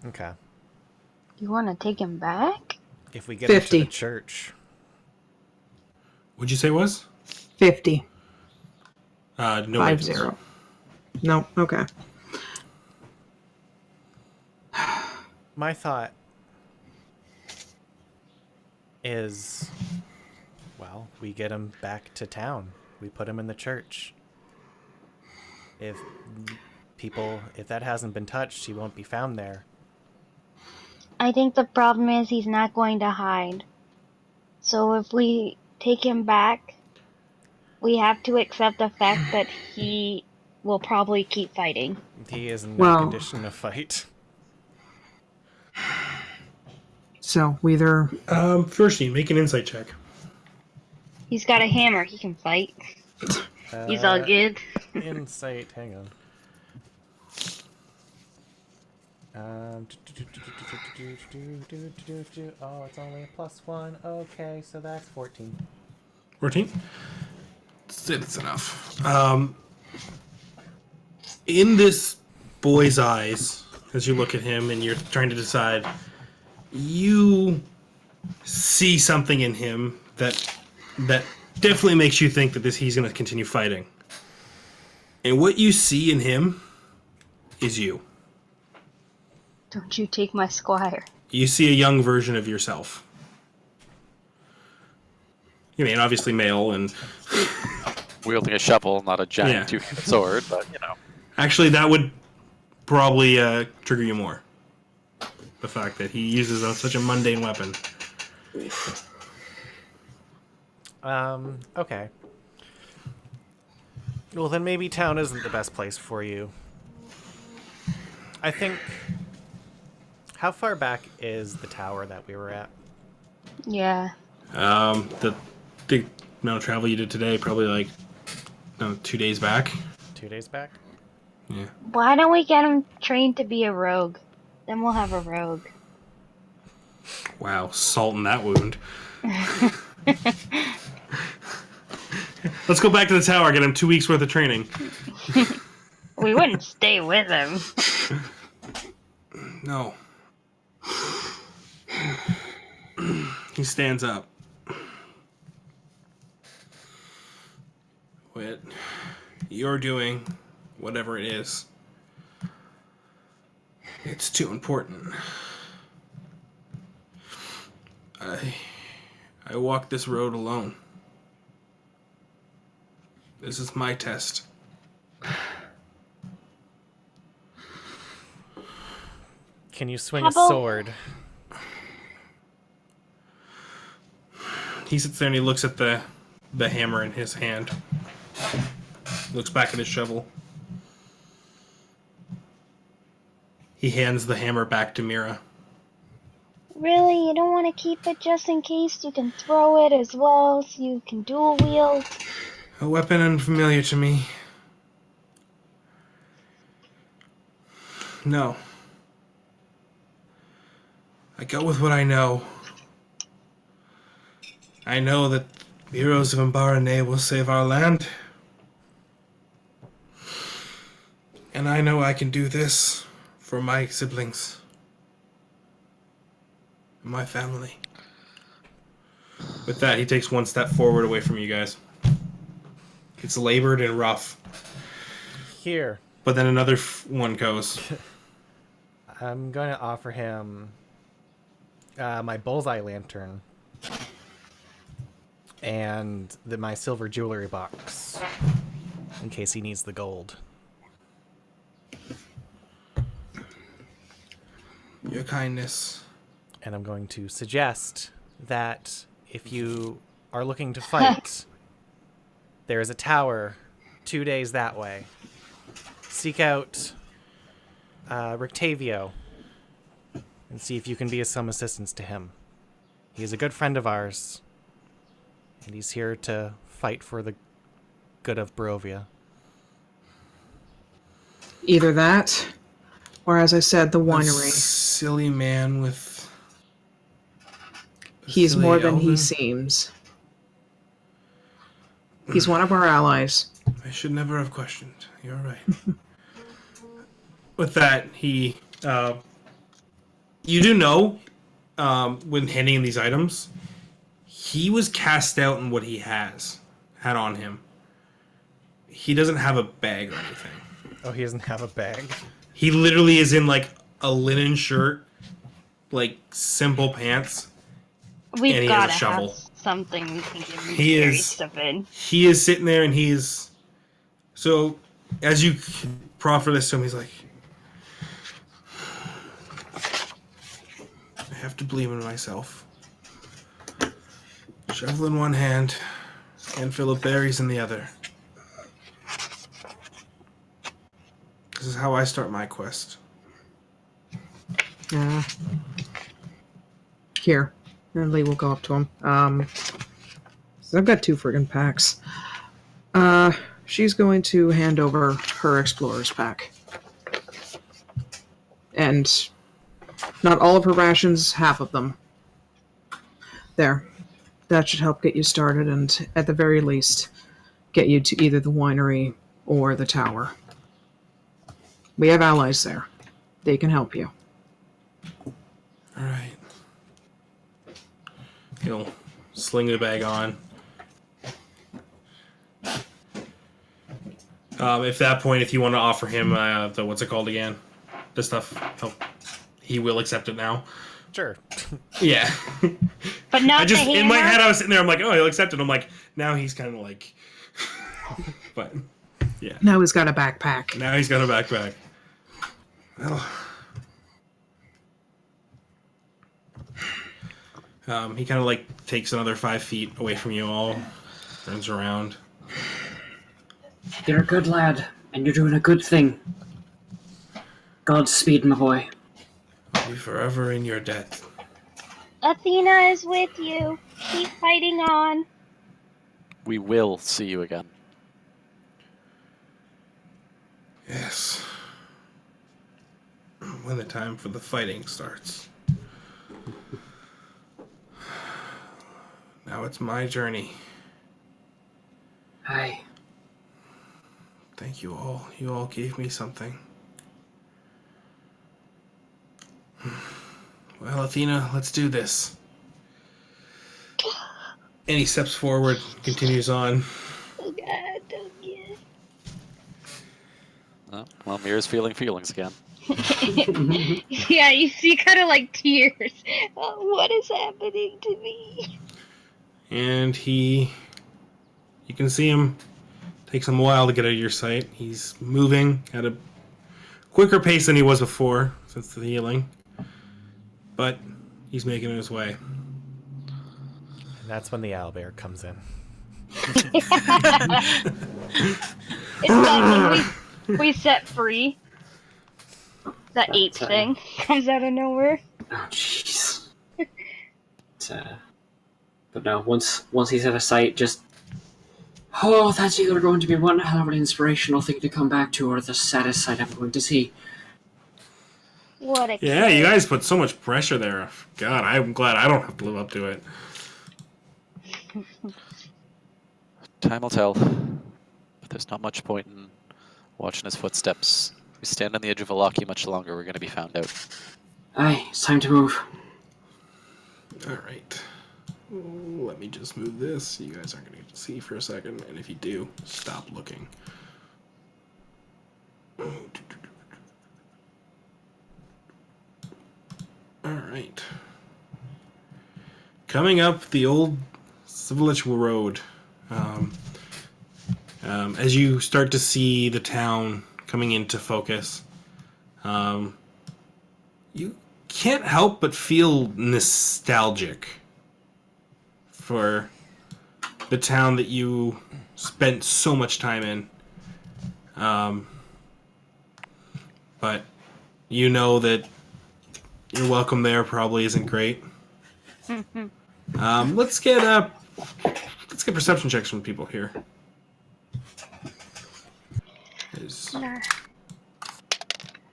Speaker 5: Okay.
Speaker 6: You want to take him back?
Speaker 5: If we get into
Speaker 7: 50.
Speaker 5: the church,
Speaker 1: What'd you say it was?
Speaker 7: 50.
Speaker 1: No.
Speaker 7: 50. No, okay.
Speaker 5: my thought is, well, we get him back to town. We put him in the church. If that hasn't been touched, he won't be found there.
Speaker 6: I think the problem is he's not going to hide. So if we take him back, we have to accept the fact that he will probably keep fighting.
Speaker 5: He is in no
Speaker 7: Well-
Speaker 5: condition to fight.
Speaker 7: So, we either.
Speaker 1: First, make an insight check.
Speaker 6: He's got a hammer. He can fight. He's all good.
Speaker 5: Insight, hang on. Oh, it's only a +1. Okay, so that's 14.
Speaker 1: 14? It's enough. In this boy's eyes, as you look at him and you're trying to decide, you see something in him that definitely makes you think that he's going to continue fighting. And what you see in him is you.
Speaker 6: Don't you take my squire.
Speaker 1: You see a young version of yourself. You mean obviously male and
Speaker 3: Wielding a shovel, not a giant
Speaker 1: Yeah.
Speaker 3: two-handed sword, but you know.
Speaker 1: actually that would probably trigger you more. The fact that he uses such a mundane weapon.
Speaker 5: Okay. Well, then maybe town isn't the best place for you. I think... How far back is the tower that we were at?
Speaker 6: Yeah.
Speaker 1: The amount of travel you did today, probably like 2 days back.
Speaker 5: 2 days back?
Speaker 1: Yeah.
Speaker 6: Why don't we get him trained to be a rogue? Then we'll have a rogue.
Speaker 1: Wow, salt in that wound. Let's go back to the tower. Get him 2 weeks worth of training.
Speaker 6: We wouldn't stay with him.
Speaker 1: No. He stands up. What you're doing, whatever it is, it's too important. I walk this road alone. This is my test.
Speaker 5: Can you swing
Speaker 6: How
Speaker 5: a
Speaker 6: about-
Speaker 5: sword?
Speaker 1: He sits there and he looks at the hammer in his hand. Looks back at his shovel. He hands the hammer back to Mira.
Speaker 6: Really? You don't want to keep it just in case you can throw it as well so you can dual wield?
Speaker 1: A weapon unfamiliar to me. No. I go with what I know. I know that the heroes of Ambarane will save our land. And I know I can do this for my siblings. And my family. With that, he takes one step forward away from you guys. It's labored and rough.
Speaker 5: Here.
Speaker 1: But then another one goes.
Speaker 5: I'm going to offer him my bullseye lantern and my silver jewelry box in case he needs the gold.
Speaker 1: Your kindness.
Speaker 5: And I'm going to suggest that if you are looking to fight, there is a tower 2 days that way. Seek out Rictavio and see if you can be of some assistance to him. He is a good friend of ours, and he's here to fight for the good of Barovia.
Speaker 7: Either that, or as I said, the
Speaker 1: A
Speaker 7: winery.
Speaker 1: silly man with...
Speaker 7: He's
Speaker 1: silly
Speaker 7: more than he
Speaker 1: elven.
Speaker 7: seems. He's one of our allies.
Speaker 1: I should never have questioned. You're right. With that, he... you do know, when handing these items, he was cast out in what he had on him. He doesn't have a bag or anything.
Speaker 5: Oh, he doesn't have a bag?
Speaker 1: He literally is in, like, a linen shirt, like, simple pants. And
Speaker 6: We've
Speaker 1: he has
Speaker 6: got
Speaker 1: a
Speaker 6: to
Speaker 1: shovel.
Speaker 6: have something we can give him
Speaker 1: He
Speaker 6: carry
Speaker 1: is-
Speaker 6: stuff in.
Speaker 1: He is sitting there and he's... So, as you proffer this to him, he's like... I have to believe in myself. Shovel in one hand, handful of berries in the other. This is how I start my quest.
Speaker 7: Here. And Lee will go up to him. So I've got 2 friggin' packs. She's going to hand over her explorer's pack. And not all of her rations, half of them. There. That should help get you started and, at the very least, get you to either the winery or the tower. We have allies there. They can help you.
Speaker 1: Alright. He'll sling the bag on. If that point, if you want to offer him the what's it called again, the stuff, he will accept it now.
Speaker 5: Sure.
Speaker 1: Yeah.
Speaker 6: But not
Speaker 1: I just
Speaker 6: the
Speaker 1: in my
Speaker 6: hammer?
Speaker 1: head I was sitting there. I'm like, oh, he'll accept it. I'm like, now he's kind of like, but yeah.
Speaker 7: Now he's got a backpack.
Speaker 1: Now he's got a backpack. Well, he kind of like takes another 5 feet away from you all, turns around.
Speaker 4: You're a good lad, and you're doing a good thing. Godspeed, my boy.
Speaker 1: I'll be forever in your debt.
Speaker 6: Athena is with you. Keep fighting on.
Speaker 3: We will see you again.
Speaker 1: Yes. When the time for the fighting starts. Now it's my journey.
Speaker 4: Aye.
Speaker 1: Thank you all. You all gave me something. Well, Athena, let's do this. And he steps forward, continues on.
Speaker 6: Oh God, don't get
Speaker 3: Oh, well, Mira's feeling feelings again.
Speaker 6: Yeah, you see kind of like tears. Oh, what is happening to me?
Speaker 1: And you can see him. Takes him a while to get out of your sight. He's moving at a quicker pace than he was before, since the healing. But he's making his way.
Speaker 5: And that's when the owlbear comes in.
Speaker 6: It's that when we set free. That ape
Speaker 4: That's,
Speaker 6: thing comes out of nowhere.
Speaker 4: Oh, jeez. But no, once he's out of sight, just Oh, that's either going to be one hell of an inspirational thing to come back to, or the saddest sight I'm going to see.
Speaker 6: What a
Speaker 1: Yeah, you
Speaker 6: kid.
Speaker 1: guys put so much pressure there. God, I'm glad I don't have to live up to it.
Speaker 3: Time will tell. But there's not much point in watching his footsteps. If we stand on the edge of Valaki much longer, we're going to be found out.
Speaker 4: Aye, it's time to move.
Speaker 1: All right. Let me just move this. You guys aren't going to get to see for a second. And if you do, stop looking. All right. Coming up the old Civilich Road. As you start to see the town coming into focus, you can't help but feel nostalgic for the town that you spent so much time in. But you know that your welcome there probably isn't great. Let's get perception checks from people here.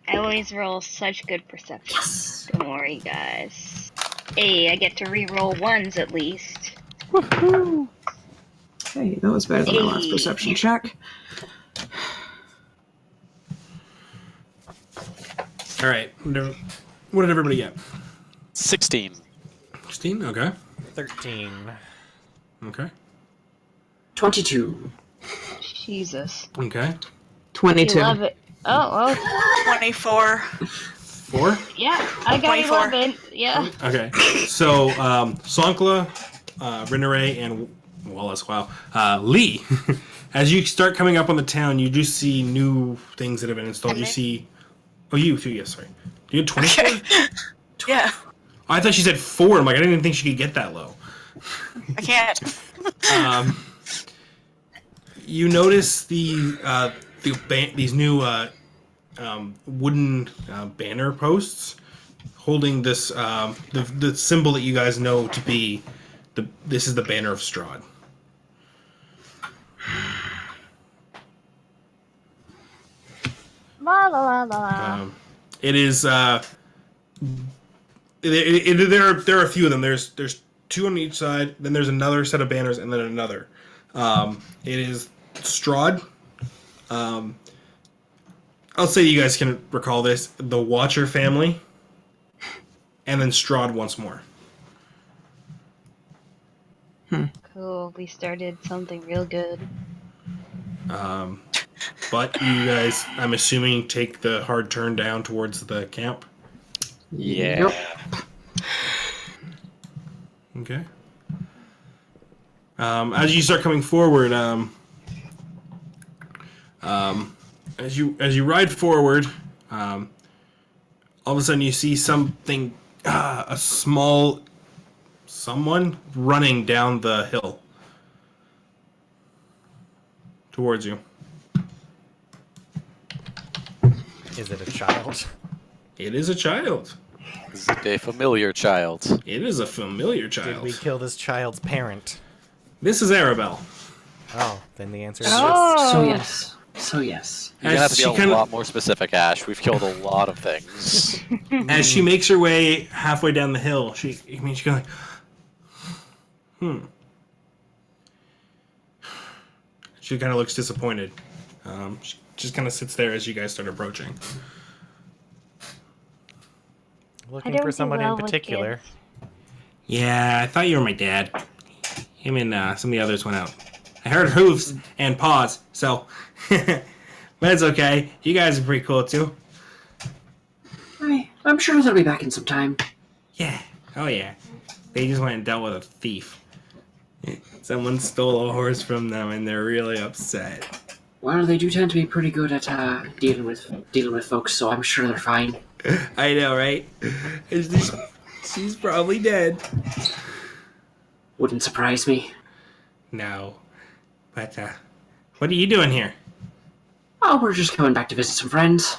Speaker 6: I always roll such good perception. Yes. Don't worry, guys. Hey, I get to re-roll ones at least.
Speaker 7: Hey, that was better than my last
Speaker 6: Hey.
Speaker 7: perception check.
Speaker 1: All right. What did everybody get?
Speaker 3: 16.
Speaker 1: 16? Okay.
Speaker 5: 13.
Speaker 1: Okay.
Speaker 4: 22.
Speaker 6: Jesus.
Speaker 1: Okay.
Speaker 7: 22.
Speaker 6: 11. Oh,
Speaker 2: 24.
Speaker 1: 4?
Speaker 6: yeah. I got
Speaker 2: 24.
Speaker 6: 11. Yeah.
Speaker 1: Okay. So, Sonkla, Rinare, and Wallace, wow. Lee, as you start coming up on the town, you do see new things that have been installed.
Speaker 2: And
Speaker 1: You
Speaker 2: me?
Speaker 1: see... Oh, you too, yes, sorry. You had 24?
Speaker 2: Okay. Yeah,
Speaker 1: I thought she said 4. I'm like, I didn't even think she could get that low.
Speaker 2: I can't.
Speaker 1: You notice these new wooden banner posts holding this the symbol that you guys know to be this is the banner of Strahd.
Speaker 6: La la la la la.
Speaker 1: It is there are a few of them. There's 2 on each side. Then there's another set of banners, and then another. It is Strahd. I'll say you guys can recall this: the Watcher family, and then Strahd once more.
Speaker 6: Cool. We started something real good.
Speaker 1: But you guys, I'm assuming, take the hard turn down towards the camp.
Speaker 3: Yeah.
Speaker 7: Yep.
Speaker 1: Okay. As you start coming forward, as you ride forward, all of a sudden you see something, someone running down the hill towards you.
Speaker 5: Is it a child?
Speaker 1: It is a child.
Speaker 3: Is it a familiar child?
Speaker 1: It is a familiar
Speaker 5: Did
Speaker 1: child.
Speaker 5: we kill this child's parent?
Speaker 1: This is Arabelle.
Speaker 5: Oh, then the answer is
Speaker 6: Oh.
Speaker 4: So yes. So yes.
Speaker 3: You're gonna have to
Speaker 1: As
Speaker 3: be
Speaker 1: she
Speaker 3: a
Speaker 1: kinda-
Speaker 3: lot more specific, Ash. We've killed a lot of things.
Speaker 1: As she makes her way halfway down the hill, she goes like, She kind of looks disappointed. She just kind of sits there as you guys start approaching.
Speaker 5: looking
Speaker 6: don't
Speaker 5: for
Speaker 6: do
Speaker 5: someone
Speaker 6: well
Speaker 5: in
Speaker 6: with
Speaker 5: particular.
Speaker 6: kids.
Speaker 1: Yeah, I thought you were my dad. Him and some of the others went out. I heard hooves and paws, so... but it's okay. You guys are pretty cool, too.
Speaker 4: I'm sure they'll be back in some time.
Speaker 1: Yeah. Oh, yeah. They just went and dealt with a thief. Someone stole a horse from them, and they're really upset.
Speaker 4: Well, they do tend to be pretty good at dealing with folks, so I'm sure they're fine.
Speaker 1: I know, right? She's probably dead.
Speaker 4: Wouldn't surprise me.
Speaker 1: No. But, what are you doing here?
Speaker 4: Oh, we're just coming back to visit some friends.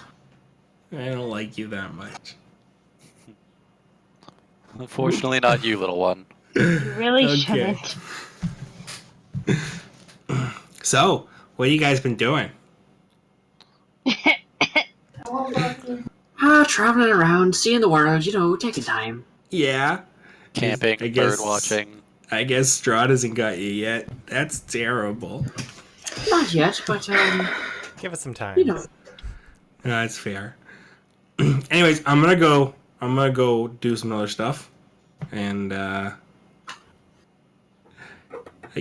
Speaker 1: I don't like you that much.
Speaker 3: Unfortunately, not you, little one.
Speaker 6: You really
Speaker 1: Okay.
Speaker 6: shouldn't.
Speaker 1: So, what you guys been doing?
Speaker 4: Traveling around, seeing the world, taking time.
Speaker 1: Yeah.
Speaker 3: Camping,
Speaker 1: I guess-
Speaker 3: bird watching.
Speaker 1: I guess Strahd hasn't got you yet. That's terrible.
Speaker 4: Not yet, but,
Speaker 5: Give us some time.
Speaker 1: That's fair. Anyways, I'm gonna go do some other stuff. And I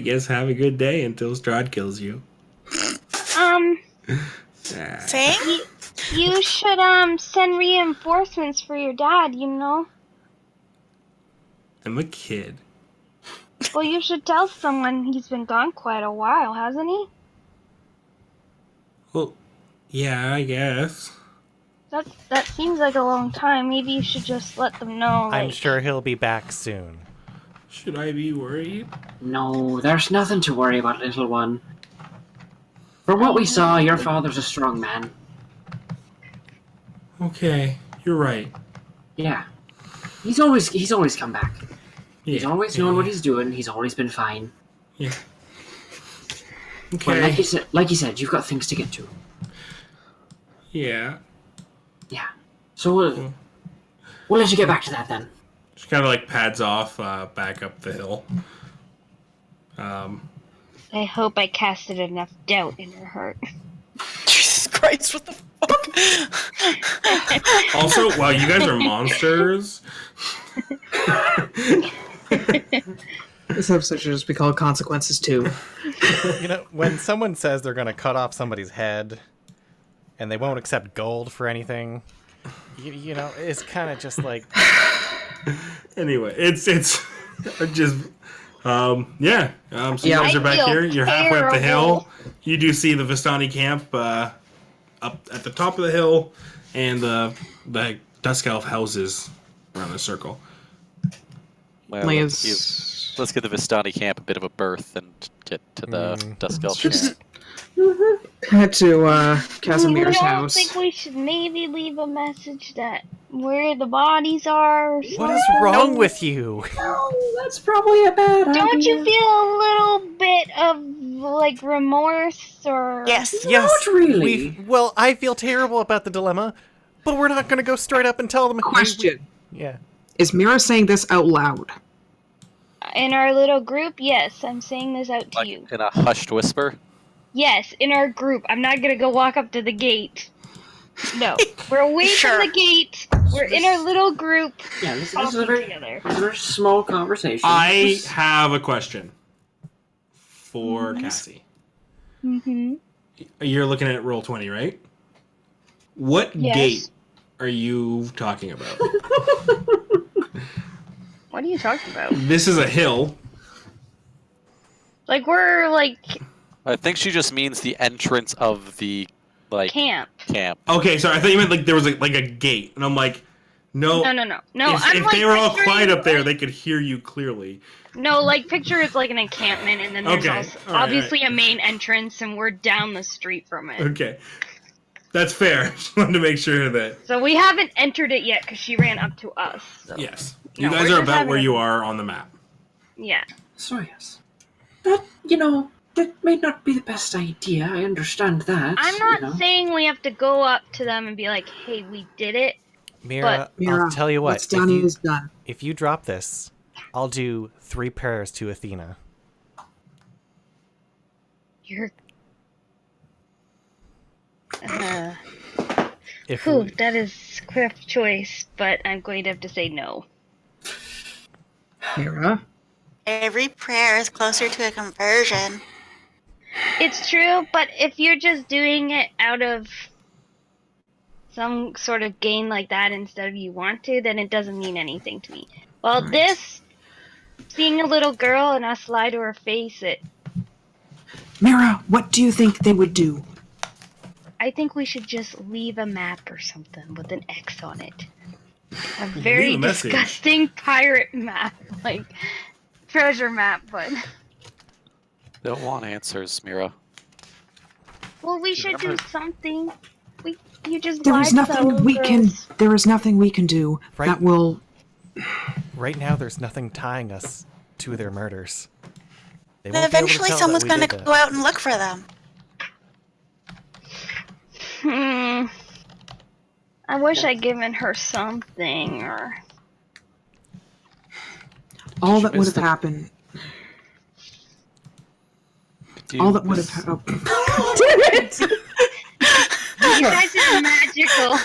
Speaker 1: guess have a good day until Strahd kills you.
Speaker 2: Same?
Speaker 6: You should send reinforcements for your dad,
Speaker 1: I'm a kid.
Speaker 6: Well, you should tell someone. He's been gone quite a while, hasn't he?
Speaker 1: Well, yeah, I guess.
Speaker 6: That seems like a long time. Maybe you should just let them know.
Speaker 5: I'm sure he'll be back soon.
Speaker 1: Should I be worried?
Speaker 4: No, there's nothing to worry about, little one. From what we saw, your father's a strong man.
Speaker 1: Okay, you're right.
Speaker 4: Yeah. He's always come back.
Speaker 1: Yeah,
Speaker 4: He's always known what he's doing. He's always been fine.
Speaker 1: Yeah.
Speaker 4: But
Speaker 1: Okay.
Speaker 4: like you said, you've got things to get to.
Speaker 1: Yeah.
Speaker 4: Yeah. So we'll let you get back to that then.
Speaker 1: She kind of like pads off back up the hill.
Speaker 6: I hope I casted enough doubt in her heart.
Speaker 2: Jesus Christ, what the fuck?
Speaker 1: Also, while you guys are monsters,
Speaker 7: This episode should just be called Consequences 2.
Speaker 5: When someone says they're going to cut off somebody's head and they won't accept gold for anything, it's kind of just like...
Speaker 1: anyway, it's just yeah. So you
Speaker 7: Yeah.
Speaker 1: guys are back
Speaker 6: I feel
Speaker 1: here. You're halfway up the hill.
Speaker 6: terrible.
Speaker 1: You do see the Vistani camp up at the top of the hill, and the Dusk Elf houses around the circle.
Speaker 3: Well, let's give the Vistani camp a bit of a berth and get to the Dusk Elf camp.
Speaker 7: Head to
Speaker 6: I
Speaker 7: Casimir's
Speaker 6: don't
Speaker 7: house.
Speaker 6: think we should maybe leave a message that where the bodies are. Or
Speaker 5: What is wrong with you?
Speaker 4: Oh, that's probably a bad idea.
Speaker 6: Don't you feel a little bit of like remorse or?
Speaker 2: Yes.
Speaker 5: Yes,
Speaker 4: Not really.
Speaker 5: Well, I feel terrible about the dilemma, but we're not going to go straight up and tell them.
Speaker 7: Question.
Speaker 5: Yeah.
Speaker 7: Is Mira saying this out loud?
Speaker 6: In our little group, yes. I'm saying this out to
Speaker 3: Like
Speaker 6: you.
Speaker 3: in a hushed whisper.
Speaker 6: Yes, in our group. I'm not gonna go walk up to the gate. No, we're away
Speaker 2: Sure.
Speaker 6: from the gate. We're in our little group.
Speaker 4: Yeah, this is
Speaker 6: Talking
Speaker 4: a very,
Speaker 6: together.
Speaker 4: very small conversation.
Speaker 1: I have a question for Cassie.
Speaker 6: Mm-hmm.
Speaker 1: You're looking at Roll20, right? What
Speaker 6: Yes.
Speaker 1: gate are you talking about?
Speaker 6: What are you talking about?
Speaker 1: This is a hill.
Speaker 6: Like we're like
Speaker 3: I think she just means the entrance of the
Speaker 6: camp.
Speaker 3: camp.
Speaker 1: Okay, so I thought you meant like there was like a gate, and I'm like, no.
Speaker 6: No.
Speaker 1: If
Speaker 6: like,
Speaker 1: they were all
Speaker 6: picturing,
Speaker 1: quiet up there,
Speaker 6: like-
Speaker 1: they could hear you clearly.
Speaker 6: No, like picture it's like an encampment, and then there's
Speaker 1: Okay,
Speaker 6: also
Speaker 1: all right,
Speaker 6: obviously a main entrance, and we're down the street from it.
Speaker 1: Okay, that's fair. Just wanted to make sure that
Speaker 6: So we haven't entered it yet because she ran up to us. So.
Speaker 1: yes,
Speaker 6: No,
Speaker 1: you guys
Speaker 6: we're
Speaker 1: are
Speaker 6: just
Speaker 1: about
Speaker 6: having
Speaker 1: where
Speaker 6: a-
Speaker 1: you are on the map.
Speaker 6: Yeah.
Speaker 4: So yes. That, that may not be the best idea. I understand that.
Speaker 6: I'm not saying we have to go up to them and be like, "Hey, we did it."
Speaker 5: Mira,
Speaker 7: Mira,
Speaker 5: I'll tell you what.
Speaker 7: what's done is done.
Speaker 5: If you drop this, I'll do 3 prayers to Athena.
Speaker 6: You're.
Speaker 5: If
Speaker 6: Whew,
Speaker 5: we-
Speaker 6: that is swift choice, but I'm going to have to say no.
Speaker 7: Mira?
Speaker 2: Every prayer is closer to a conversion.
Speaker 6: It's true, but if you're just doing it out of some sort of gain like that instead of you want to, then it doesn't mean anything to me. Well,
Speaker 7: Right.
Speaker 6: this, seeing a little girl and us lie to her face,
Speaker 7: Mira, what do you think they would do?
Speaker 6: I think we should just leave a map or something with an X on it. A very
Speaker 1: Leave a message.
Speaker 6: disgusting pirate map, like treasure map, but
Speaker 3: Don't want answers, Mira.
Speaker 6: well, we should do something. You just
Speaker 7: There
Speaker 6: lied
Speaker 7: is
Speaker 6: to the
Speaker 7: nothing
Speaker 6: little
Speaker 7: we can.
Speaker 6: girls.
Speaker 7: There is nothing we can do
Speaker 5: Right.
Speaker 7: that will.
Speaker 5: right now, there's nothing tying us to their murders. They
Speaker 2: And
Speaker 5: won't be able to
Speaker 2: eventually
Speaker 5: tell that
Speaker 2: someone's
Speaker 5: we
Speaker 2: gonna
Speaker 5: did
Speaker 2: go
Speaker 5: that.
Speaker 2: out and look for them.
Speaker 6: I wish I'd given her something, or
Speaker 7: All
Speaker 3: you
Speaker 7: that would
Speaker 3: miss
Speaker 7: have
Speaker 3: the-
Speaker 7: happened.
Speaker 3: Do
Speaker 7: All
Speaker 3: you
Speaker 7: that would have
Speaker 3: miss-
Speaker 7: happened. Damn it!
Speaker 6: you guys are magical.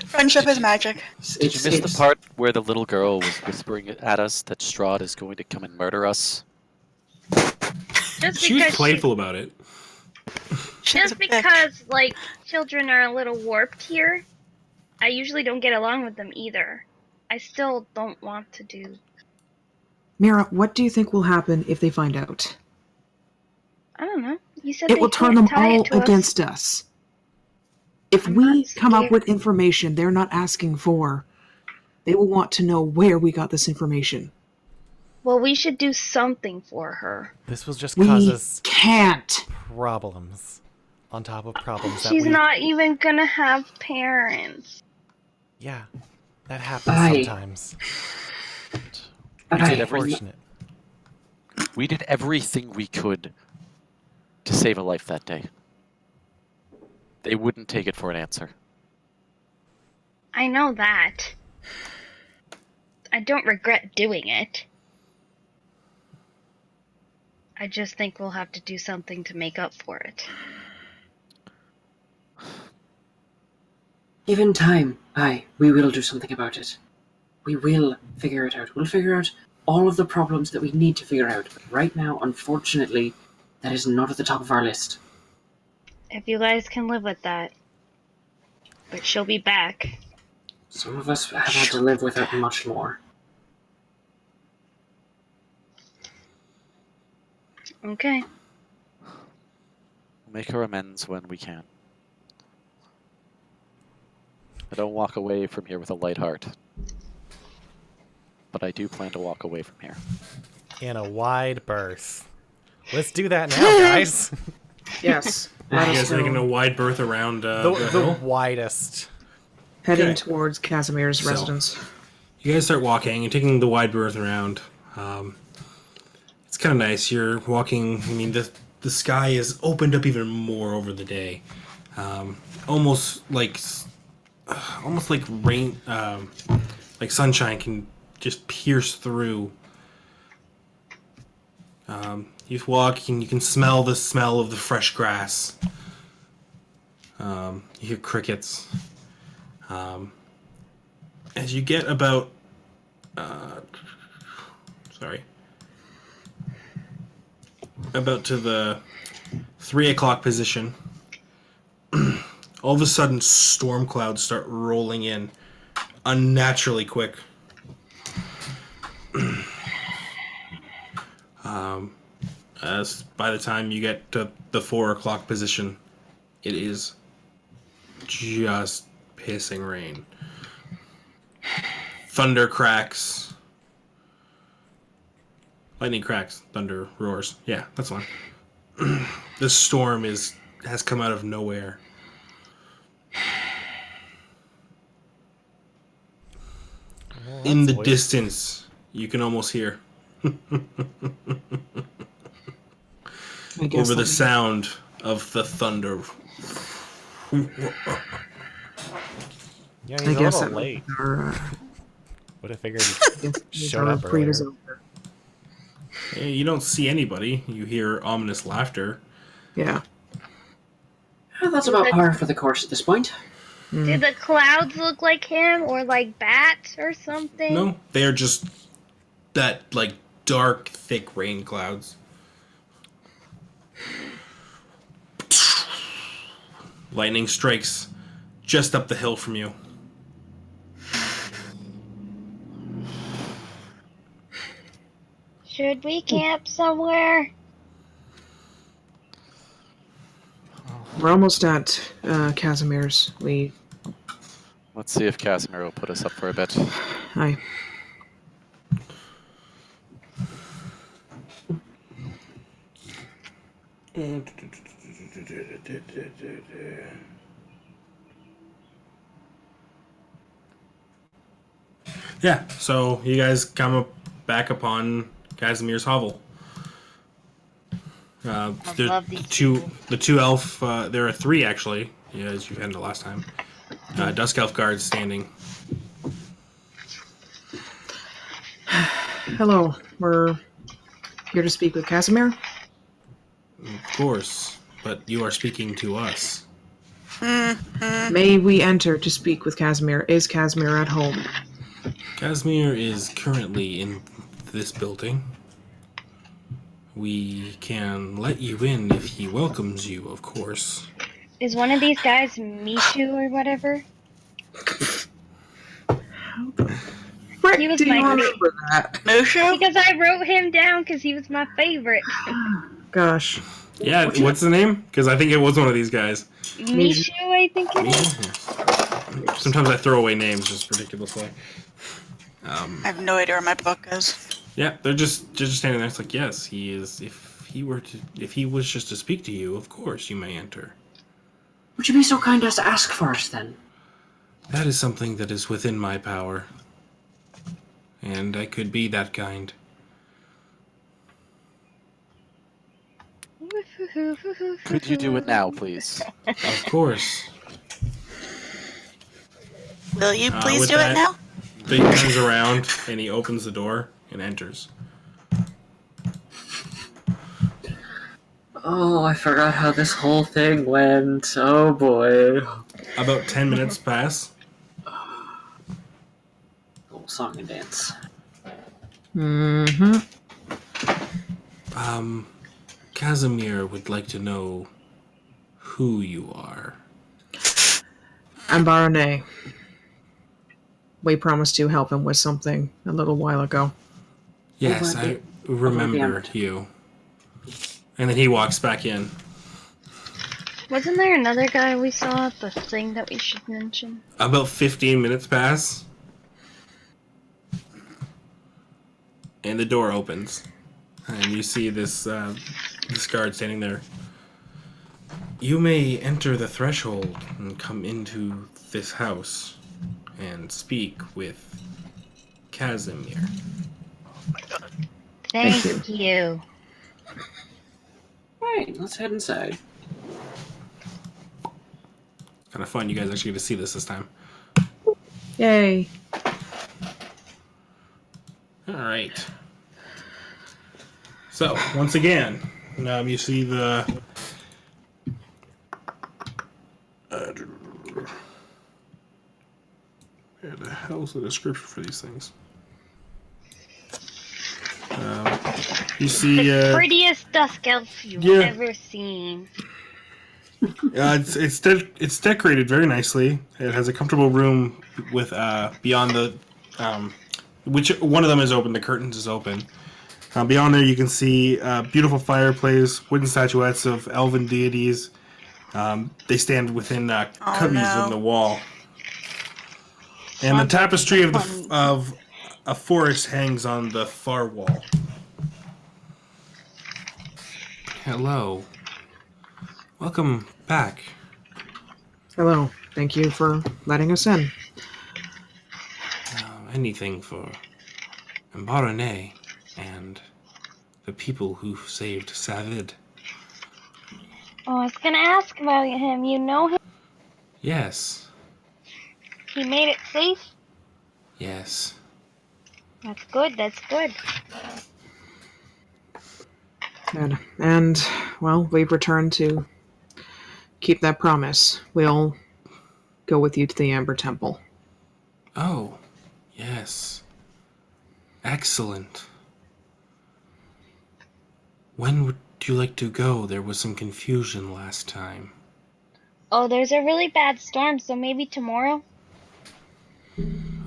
Speaker 2: Friendship is magic.
Speaker 3: Did you miss the part where the little girl was whispering at us that Strahd is going to come and murder us?
Speaker 6: Just
Speaker 1: She was
Speaker 6: because
Speaker 1: playful about it.
Speaker 2: She was
Speaker 6: just
Speaker 2: a bitch.
Speaker 6: because like children are a little warped here, I usually don't get along with them either. I still don't want to do.
Speaker 7: Mira, what do you think will happen if they find out?
Speaker 6: I don't know. You said
Speaker 7: It
Speaker 6: they
Speaker 7: will turn
Speaker 6: can't
Speaker 7: them
Speaker 6: tie
Speaker 7: all
Speaker 6: it to
Speaker 7: against us. If
Speaker 6: I'm
Speaker 7: we
Speaker 6: not
Speaker 7: come up
Speaker 6: scared.
Speaker 7: with information they're not asking for, they will want to know where we got this information.
Speaker 6: Well, we should do something for her.
Speaker 5: This will just
Speaker 7: We
Speaker 5: cause us
Speaker 7: can't.
Speaker 5: problems on top of problems that
Speaker 6: She's
Speaker 5: we...
Speaker 6: not even gonna have parents.
Speaker 5: Yeah, that happens
Speaker 4: Aye.
Speaker 5: sometimes.
Speaker 3: We
Speaker 4: Aye.
Speaker 3: did everything.
Speaker 5: Fortunate.
Speaker 3: We did everything we could to save a life that day. They wouldn't take it for an answer.
Speaker 6: I know that. I don't regret doing it. I just think we'll have to do something to make up for it.
Speaker 4: Given time, aye, we will do something about it. We will figure it out. We'll figure out all of the problems that we need to figure out. But right now, unfortunately, that is not at the top of our list.
Speaker 6: If you guys can live with that. But she'll be back.
Speaker 4: Some of us have had to live without much more.
Speaker 6: Okay.
Speaker 3: We'll make her amends when we can. I don't walk away from here with a light heart. But I do plan to walk away from here.
Speaker 5: In a wide berth. Let's do that now, guys.
Speaker 7: Yes.
Speaker 1: You
Speaker 7: Let us
Speaker 1: guys making a
Speaker 7: know.
Speaker 1: wide berth around the
Speaker 5: The
Speaker 1: hill?
Speaker 5: widest.
Speaker 7: Heading
Speaker 1: Okay.
Speaker 7: towards Casimir's
Speaker 1: So-
Speaker 7: residence.
Speaker 1: You guys start walking and taking the wide berth around. It's kind of nice. You're walking. I mean, the sky is opened up even more over the day. Almost like rain, like sunshine can just pierce through. You walk and you can smell the smell of the fresh grass. You hear crickets. As you get about, about to the 3 o'clock position, all of a sudden storm clouds start rolling in unnaturally quick. As by the time you get to the 4 o'clock position, it is just pissing rain. Thunder cracks. Lightning cracks. Thunder roars. Yeah, that's one. The storm has come out of nowhere.
Speaker 5: Well,
Speaker 1: In the
Speaker 5: that's weird.
Speaker 1: distance, you can almost hear
Speaker 7: I guess
Speaker 1: over the
Speaker 7: let me-
Speaker 1: sound of the thunder.
Speaker 5: Yeah,
Speaker 7: I
Speaker 5: he's a
Speaker 7: guess
Speaker 5: little
Speaker 7: that
Speaker 5: late.
Speaker 7: our,
Speaker 5: Would have figured showed
Speaker 7: our
Speaker 5: up
Speaker 7: breed is
Speaker 5: earlier.
Speaker 7: over.
Speaker 1: Hey, you don't see anybody. You hear ominous laughter.
Speaker 7: Yeah.
Speaker 4: That's about par for the course at this point.
Speaker 6: Do the clouds look like him or like bats or something?
Speaker 1: No, they are just that like dark, thick rain clouds. Lightning strikes just up the hill from you.
Speaker 6: Should we camp somewhere?
Speaker 7: We're almost at Casimir's.
Speaker 3: Let's see if Casimir will put us up for a bit.
Speaker 7: Hi.
Speaker 1: Yeah, so you guys come up back upon Casimir's hovel. There's
Speaker 6: love these
Speaker 1: the two elf. There are three actually, as you handled last time. Dusk elf guards standing.
Speaker 7: Hello, we're here to speak with Casimir.
Speaker 1: Of course, but you are speaking to us.
Speaker 7: May we enter to speak with Casimir? Is Casimir at home?
Speaker 1: Casimir is currently in this building. We can let you in if he welcomes you, of course.
Speaker 6: Is one of these guys Mishu or whatever?
Speaker 7: Frick,
Speaker 6: He was
Speaker 7: do you
Speaker 6: my
Speaker 7: remember that?
Speaker 2: Mushu?
Speaker 6: Because I wrote him down because he was my favorite.
Speaker 7: Gosh.
Speaker 1: Yeah, what's the name? Because I think it was one of these guys.
Speaker 6: Mishu, I think it is.
Speaker 1: Sometimes I throw away names just ridiculously.
Speaker 2: I have no idea where my book is.
Speaker 1: Yeah, they're just standing there. It's like, yes, he is. If he was just to speak to you, of course you may enter.
Speaker 4: Would you be so kind as to ask for us then?
Speaker 1: That is something that is within my power, and I could be that kind.
Speaker 3: Could you do it now, please?
Speaker 1: Of course.
Speaker 2: Will you please
Speaker 1: with
Speaker 2: do
Speaker 1: that-
Speaker 2: it now?
Speaker 1: He turns around and he opens the door and enters.
Speaker 4: Oh, I forgot how this whole thing went. Oh boy.
Speaker 1: About 10 minutes pass.
Speaker 4: Little song and dance.
Speaker 7: Mm-hmm.
Speaker 1: Casimir would like to know who you are.
Speaker 7: I'm Barone. We promised to help him with something a little while ago.
Speaker 1: Yes,
Speaker 4: Over
Speaker 1: I
Speaker 4: the
Speaker 1: remember you. And then he walks back in.
Speaker 6: Wasn't there another guy we saw at the thing that we should mention?
Speaker 1: About 15 minutes pass. And the door opens. And you see this guard standing there. You may enter the threshold and come into this house and speak with Casimir.
Speaker 6: Thank you.
Speaker 4: Right, let's head inside.
Speaker 1: Kind of fun. You guys actually get to see this time.
Speaker 7: Yay.
Speaker 1: All right. So once again, you see the. Where the hell's the description for these things? You see.
Speaker 6: The prettiest dusk elf you've
Speaker 1: yeah.
Speaker 6: ever seen.
Speaker 1: It's decorated very nicely. It has a comfortable room with beyond the which one of them is open. The curtains is open. Beyond there, you can see beautiful fireplace, wooden statuettes of elven deities. They stand within cubbies in the wall, and the tapestry of a forest hangs on the far wall. Hello. Welcome back.
Speaker 7: Hello. Thank you for letting us in.
Speaker 1: Anything for Mbarone and the people who saved Savid.
Speaker 6: Oh, I was gonna ask about him. You know him?
Speaker 1: Yes.
Speaker 6: He made it safe?
Speaker 1: Yes.
Speaker 6: That's good, that's good.
Speaker 7: Good. And, well, we've returned to keep that promise. We'll go with you to the Amber Temple.
Speaker 1: Oh, yes. Excellent. When would you like to go? There was some confusion last time.
Speaker 6: Oh, there's a really bad storm, so maybe tomorrow?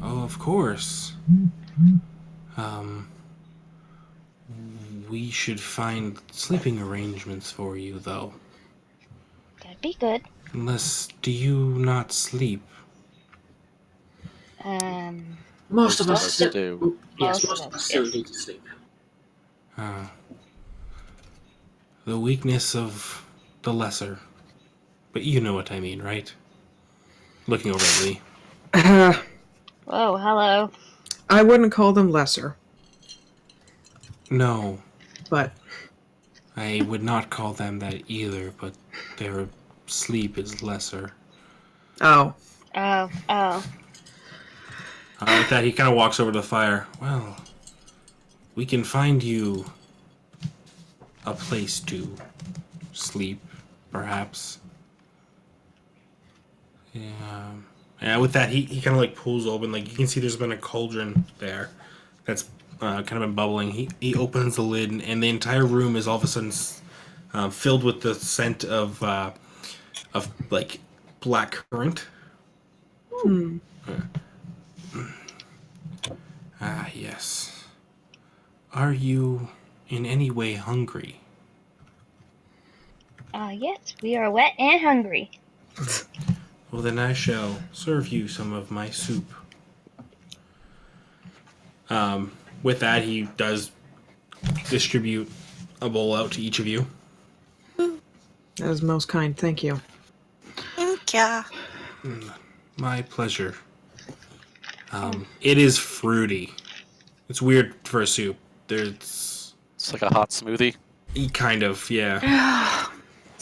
Speaker 1: Oh, of course. We should find sleeping arrangements for you, though.
Speaker 6: That'd be good.
Speaker 1: Unless, do you not sleep?
Speaker 4: Most of us
Speaker 3: do.
Speaker 4: Yes,
Speaker 6: Most
Speaker 4: most
Speaker 6: of
Speaker 4: of
Speaker 6: us,
Speaker 4: us still
Speaker 6: yes.
Speaker 4: need to sleep.
Speaker 1: The weakness of the lesser. But you know what I mean, right? Looking over at Lee.
Speaker 6: Whoa, hello.
Speaker 7: I wouldn't call them lesser.
Speaker 1: No,
Speaker 7: but
Speaker 1: I would not call them that either, but their sleep is lesser.
Speaker 7: oh,
Speaker 6: Oh.
Speaker 1: With that, he kind of walks over to the fire. Well, we can find you a place to sleep, perhaps. Yeah. And with that, he kind of like pulls open. Like you can see, there's been a cauldron there that's kind of been bubbling. He opens the lid, and the entire room is all of a sudden filled with the scent of like black currant.
Speaker 7: hmm.
Speaker 1: Ah, yes. Are you in any way hungry?
Speaker 6: Yes, we are wet and hungry.
Speaker 1: Well, then I shall serve you some of my soup. With that, he does distribute a bowl out to each of you.
Speaker 7: That is most kind. Thank you.
Speaker 2: Thank ya.
Speaker 1: My pleasure. It is fruity. It's weird for a soup. There's
Speaker 3: It's like a hot smoothie.
Speaker 1: kind of, yeah.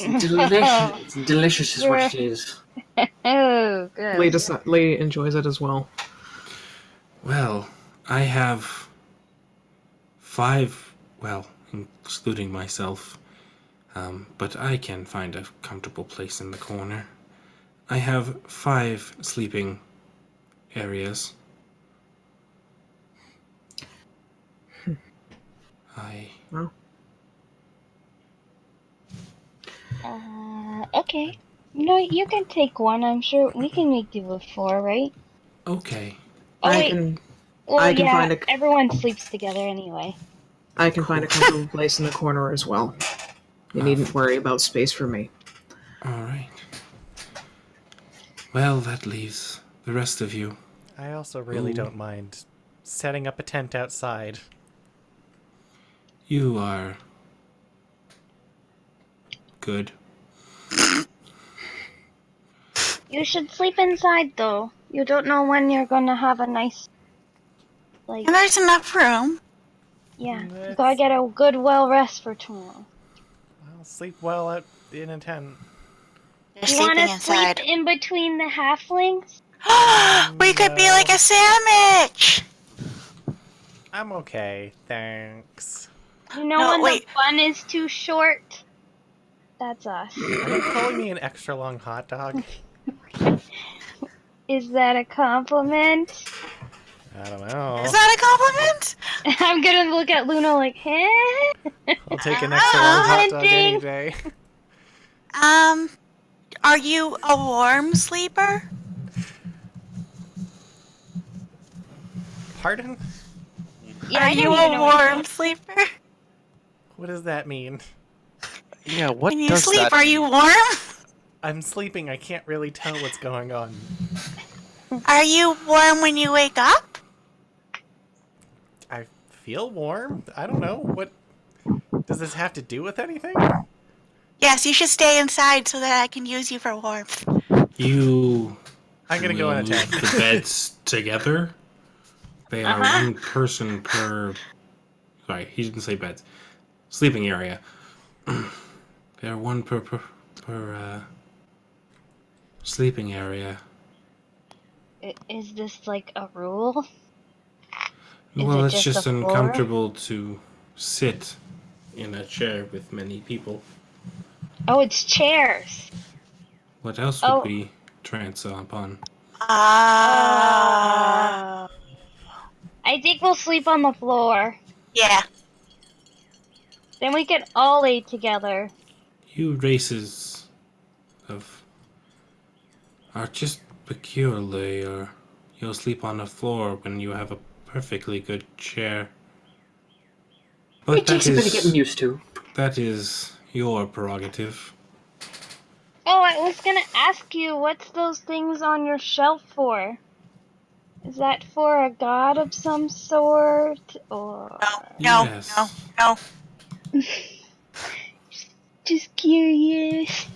Speaker 4: It's delicious. It's delicious is what it is.
Speaker 6: Oh, good.
Speaker 7: Lee enjoys it as well.
Speaker 1: Well, I have 5, well, including myself, but I can find a comfortable place in the corner. I have 5 sleeping areas.
Speaker 7: Well,
Speaker 6: Okay. No, you can take one. I'm sure we can make do with 4, right?
Speaker 1: Okay.
Speaker 6: Oh,
Speaker 7: I
Speaker 6: wait.
Speaker 7: can
Speaker 6: Well,
Speaker 7: I can
Speaker 6: yeah,
Speaker 7: find a-
Speaker 6: everyone sleeps together anyway.
Speaker 7: find a comfortable place in the corner as well. You needn't worry about space for me.
Speaker 1: All right. Well, that leaves the rest of you.
Speaker 5: I also really
Speaker 1: Ooh.
Speaker 5: don't mind setting up a tent outside.
Speaker 1: You are good.
Speaker 6: You should sleep inside, though. You don't know when you're gonna have a nice, like,
Speaker 2: And there's enough room.
Speaker 6: yeah. You
Speaker 5: Let's-
Speaker 6: gotta get a good, well rest for tomorrow.
Speaker 5: I'll sleep well out in a tent.
Speaker 2: You're
Speaker 6: You
Speaker 2: sleeping
Speaker 6: wanna
Speaker 2: inside.
Speaker 6: sleep in between the halflings?
Speaker 2: We could be
Speaker 5: No.
Speaker 2: like a sandwich.
Speaker 5: I'm okay, thanks.
Speaker 6: You know
Speaker 2: No,
Speaker 6: when
Speaker 2: wait.
Speaker 6: the bun is too short? That's us.
Speaker 5: Are you calling me an extra long hot dog?
Speaker 6: Is that a compliment?
Speaker 5: I don't know.
Speaker 2: Is that a compliment?
Speaker 6: I'm gonna look at Luna like, huh?
Speaker 5: I'll take an extra long hot dog any
Speaker 6: Hunting.
Speaker 5: day.
Speaker 2: Are you a warm sleeper?
Speaker 5: Pardon?
Speaker 6: Yeah,
Speaker 2: Are
Speaker 6: I
Speaker 2: you
Speaker 6: don't even
Speaker 2: a
Speaker 6: know what
Speaker 2: warm sleeper?
Speaker 5: What does that mean?
Speaker 3: Yeah, what
Speaker 2: When you
Speaker 3: does
Speaker 2: sleep,
Speaker 3: that
Speaker 2: are
Speaker 3: mean?
Speaker 2: you warm?
Speaker 5: I'm sleeping. I can't really tell what's going on.
Speaker 2: Are you warm when you wake up?
Speaker 5: I feel warm. I don't know. What does this have to do with anything?
Speaker 2: Yes, you should stay inside so that I can use you for warmth.
Speaker 1: You
Speaker 5: I'm gonna go in a
Speaker 1: will
Speaker 5: tent.
Speaker 1: move the beds together. They are one person per. Sorry, he didn't say beds. Sleeping area. They are one per sleeping area.
Speaker 6: Is this like a rule? Is
Speaker 1: Well,
Speaker 6: it
Speaker 1: it's just
Speaker 6: a floor?
Speaker 1: uncomfortable to sit in a chair with many people.
Speaker 6: Oh, it's chairs.
Speaker 1: What else would
Speaker 6: Oh.
Speaker 1: we trance upon?
Speaker 2: Ah.
Speaker 6: I think we'll sleep on the floor.
Speaker 2: Yeah.
Speaker 6: Then we can all lay together.
Speaker 1: You races of are just peculiar. You'll sleep on the floor when you have a perfectly good chair. But
Speaker 4: It takes a bit of getting used to.
Speaker 1: that is your prerogative.
Speaker 6: Oh, I was gonna ask you, what's those things on your shelf for? Is that for a god of some sort? Or...
Speaker 2: No,
Speaker 1: Yes.
Speaker 2: no.
Speaker 6: Just curious.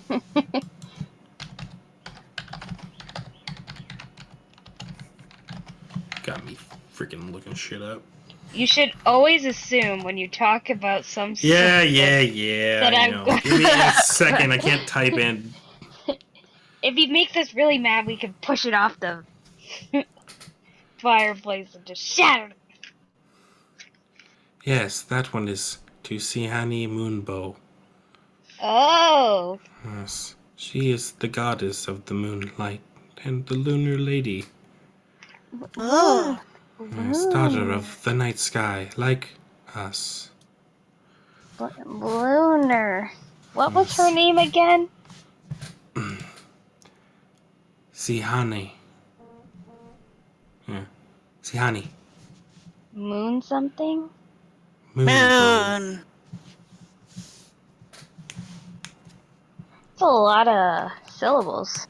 Speaker 1: Got me freaking looking shit up.
Speaker 6: You should always assume when you talk about some
Speaker 1: Yeah.
Speaker 6: That
Speaker 1: I
Speaker 6: I'm
Speaker 1: know.
Speaker 6: go-
Speaker 1: Give me a second. I can't type in.
Speaker 6: If he makes us really mad, we can push it off the fireplace and just shatter it.
Speaker 1: Yes, that one is to Sihani Moonbow.
Speaker 6: Oh.
Speaker 1: Yes, she is the goddess of the moonlight and the lunar lady.
Speaker 2: Oh.
Speaker 1: Yes, daughter of the night sky, like us.
Speaker 6: Lunar. What was her
Speaker 1: Yes.
Speaker 6: name again?
Speaker 1: Sihani. Yeah. Sihani.
Speaker 6: Moon something?
Speaker 1: Moonbow.
Speaker 2: Moon.
Speaker 6: It's a lot of syllables.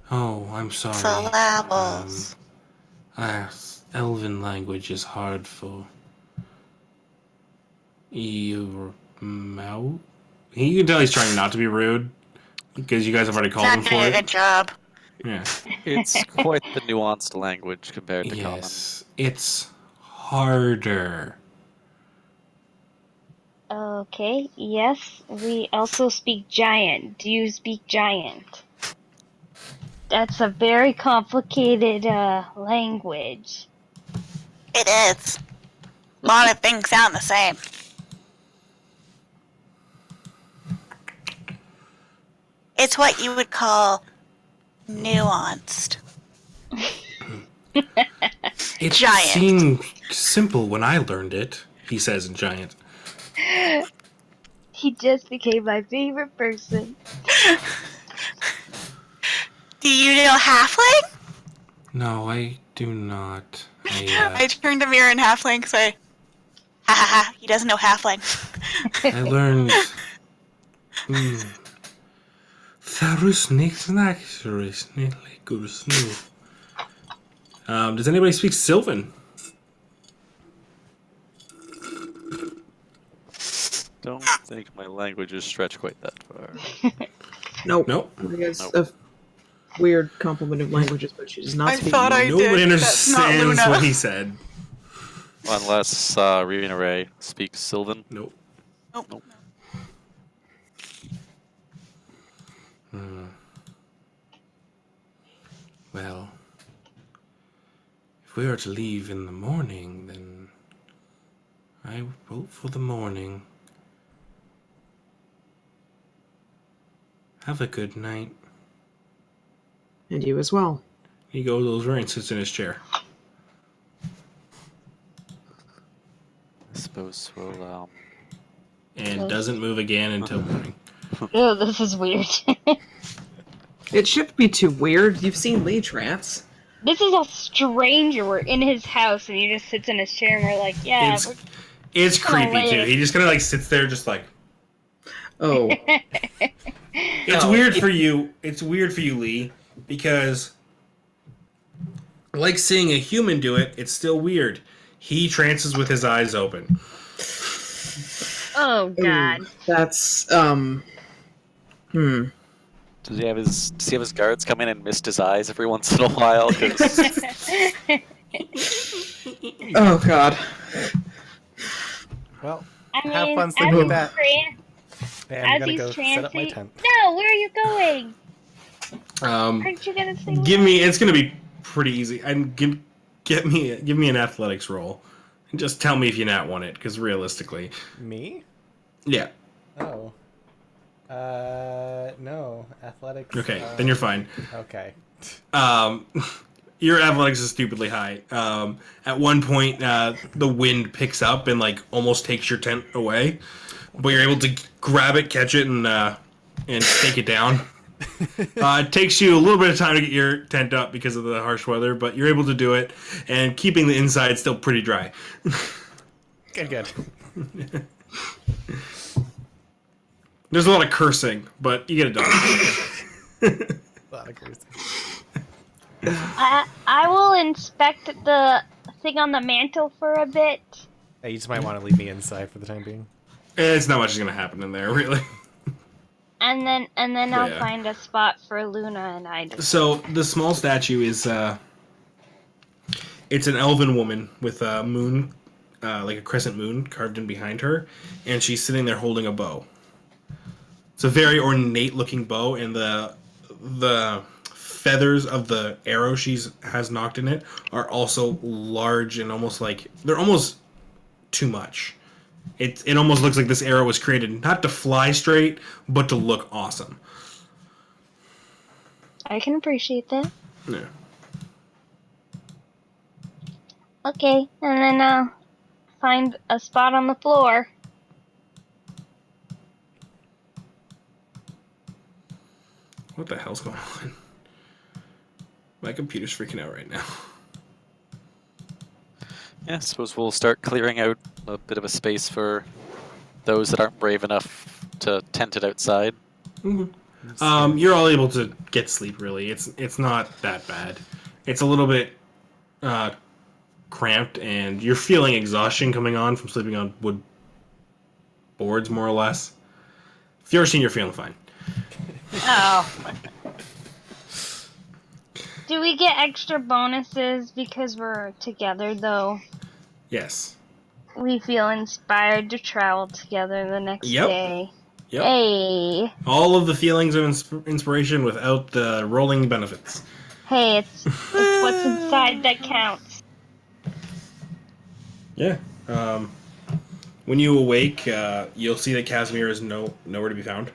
Speaker 1: Oh, I'm sorry.
Speaker 2: Syllables.
Speaker 1: Elven language is hard for your mouth. You can tell he's trying not to be rude because you guys have already called him
Speaker 2: Not
Speaker 1: for
Speaker 2: doing a
Speaker 1: it.
Speaker 2: good job.
Speaker 1: Yeah.
Speaker 3: It's quite the nuanced language compared to common.
Speaker 1: Yes, it's harder.
Speaker 6: Okay, yes. We also speak giant. Do you speak giant? That's a very complicated language.
Speaker 2: It is. A lot of things sound the same. It's what you would call nuanced.
Speaker 1: It
Speaker 2: Giant.
Speaker 1: seemed simple when I learned it, he says in Giant.
Speaker 6: He just became my favorite person.
Speaker 2: Do you know halfling?
Speaker 1: No, I do not.
Speaker 2: I turned to Mirror in halfling and say, ha ha ha, he doesn't know halfling.
Speaker 1: I learned. Does anybody speak Sylvan?
Speaker 3: Don't think my languages stretch quite that far.
Speaker 7: Nope.
Speaker 1: Nope.
Speaker 7: I guess
Speaker 3: Nope.
Speaker 7: a weird complement of languages, but she does not
Speaker 2: I
Speaker 7: speak.
Speaker 2: thought I
Speaker 1: Nobody
Speaker 2: did. That's not
Speaker 1: understands
Speaker 2: Luna.
Speaker 1: what he said.
Speaker 3: Unless Rena Ray speaks Sylvan.
Speaker 1: Nope.
Speaker 2: Nope.
Speaker 1: Well, if we are to leave in the morning, then I vote for the morning. Have a good night.
Speaker 7: And you as well.
Speaker 1: He goes over and sits in his chair.
Speaker 3: I suppose we'll
Speaker 1: And doesn't move again until morning.
Speaker 6: Oh, this is weird.
Speaker 7: It shouldn't be too weird. You've seen leech rats.
Speaker 6: This is a stranger. We're in his house, and he just sits in his chair, and we're like, yeah.
Speaker 1: It's creepy
Speaker 6: wait.
Speaker 1: too. He just kind of like sits there, just like.
Speaker 7: Oh.
Speaker 1: It's
Speaker 7: Oh,
Speaker 1: weird for you. It's weird for you, Lee, because like seeing a human do it, it's still weird. He trances with his eyes open.
Speaker 6: Oh God.
Speaker 7: That's
Speaker 3: Does he have his guards come in and mist his eyes every once in a while? 'Cause
Speaker 7: Oh god.
Speaker 5: Well,
Speaker 6: I mean,
Speaker 5: have fun
Speaker 6: as
Speaker 5: sleeping with
Speaker 6: he's
Speaker 5: that.
Speaker 6: tran-
Speaker 5: I'm
Speaker 6: as
Speaker 5: gonna
Speaker 6: he's
Speaker 5: go set up my
Speaker 6: trancing.
Speaker 5: tent.
Speaker 6: No, where are you going?
Speaker 1: Um,
Speaker 6: Aren't you gonna say?
Speaker 1: give me. It's gonna be pretty easy. And give me an athletics roll, and just tell me if you not want it, because realistically,
Speaker 5: Me?
Speaker 1: yeah.
Speaker 5: Oh. No. Athletics.
Speaker 1: Okay, then you're fine.
Speaker 5: Okay.
Speaker 1: Your athletics is stupidly high. At one point, the wind picks up and like almost takes your tent away, but you're able to grab it, catch it, and take it down. It takes you a little bit of time to get your tent up because of the harsh weather, but you're able to do it, and keeping the inside still pretty dry.
Speaker 5: Good.
Speaker 1: There's a lot of cursing, but you get it done.
Speaker 5: A lot of cursing.
Speaker 6: I will inspect the thing on the mantle for a bit.
Speaker 5: Hey, you just might want to leave me inside for the time being.
Speaker 1: It's not much is gonna happen in there, really.
Speaker 6: And then I'll
Speaker 1: Yeah.
Speaker 6: find a spot for Luna and I to.
Speaker 1: So the small statue is it's an elven woman with moon like a crescent moon carved in behind her, and she's sitting there holding a bow. It's a very ornate looking bow, and the feathers of the arrow has knocked in it are also large and almost like they're almost too much. It almost looks like this arrow was created not to fly straight, but to look awesome.
Speaker 6: I can appreciate that.
Speaker 1: Yeah.
Speaker 6: Okay, and then find a spot on the floor.
Speaker 1: What the hell's going on? My computer's freaking out right now.
Speaker 3: Yeah, I suppose we'll start clearing out a bit of a space for those that aren't brave enough to tent it outside.
Speaker 1: You're all able to get sleep. Really, it's not that bad. It's a little bit cramped, and you're feeling exhaustion coming on from sleeping on wood boards, more or less. If you're seen, you're feeling fine.
Speaker 6: Oh. Do we get extra bonuses because we're together, though?
Speaker 1: Yes.
Speaker 6: We feel inspired to travel together the next day.
Speaker 1: Yep.
Speaker 6: Hey.
Speaker 1: All of the feelings of inspiration without the rolling benefits.
Speaker 6: Hey, it's what's inside that counts.
Speaker 1: Yeah. When you awake, you'll see that Casimir is nowhere to be found.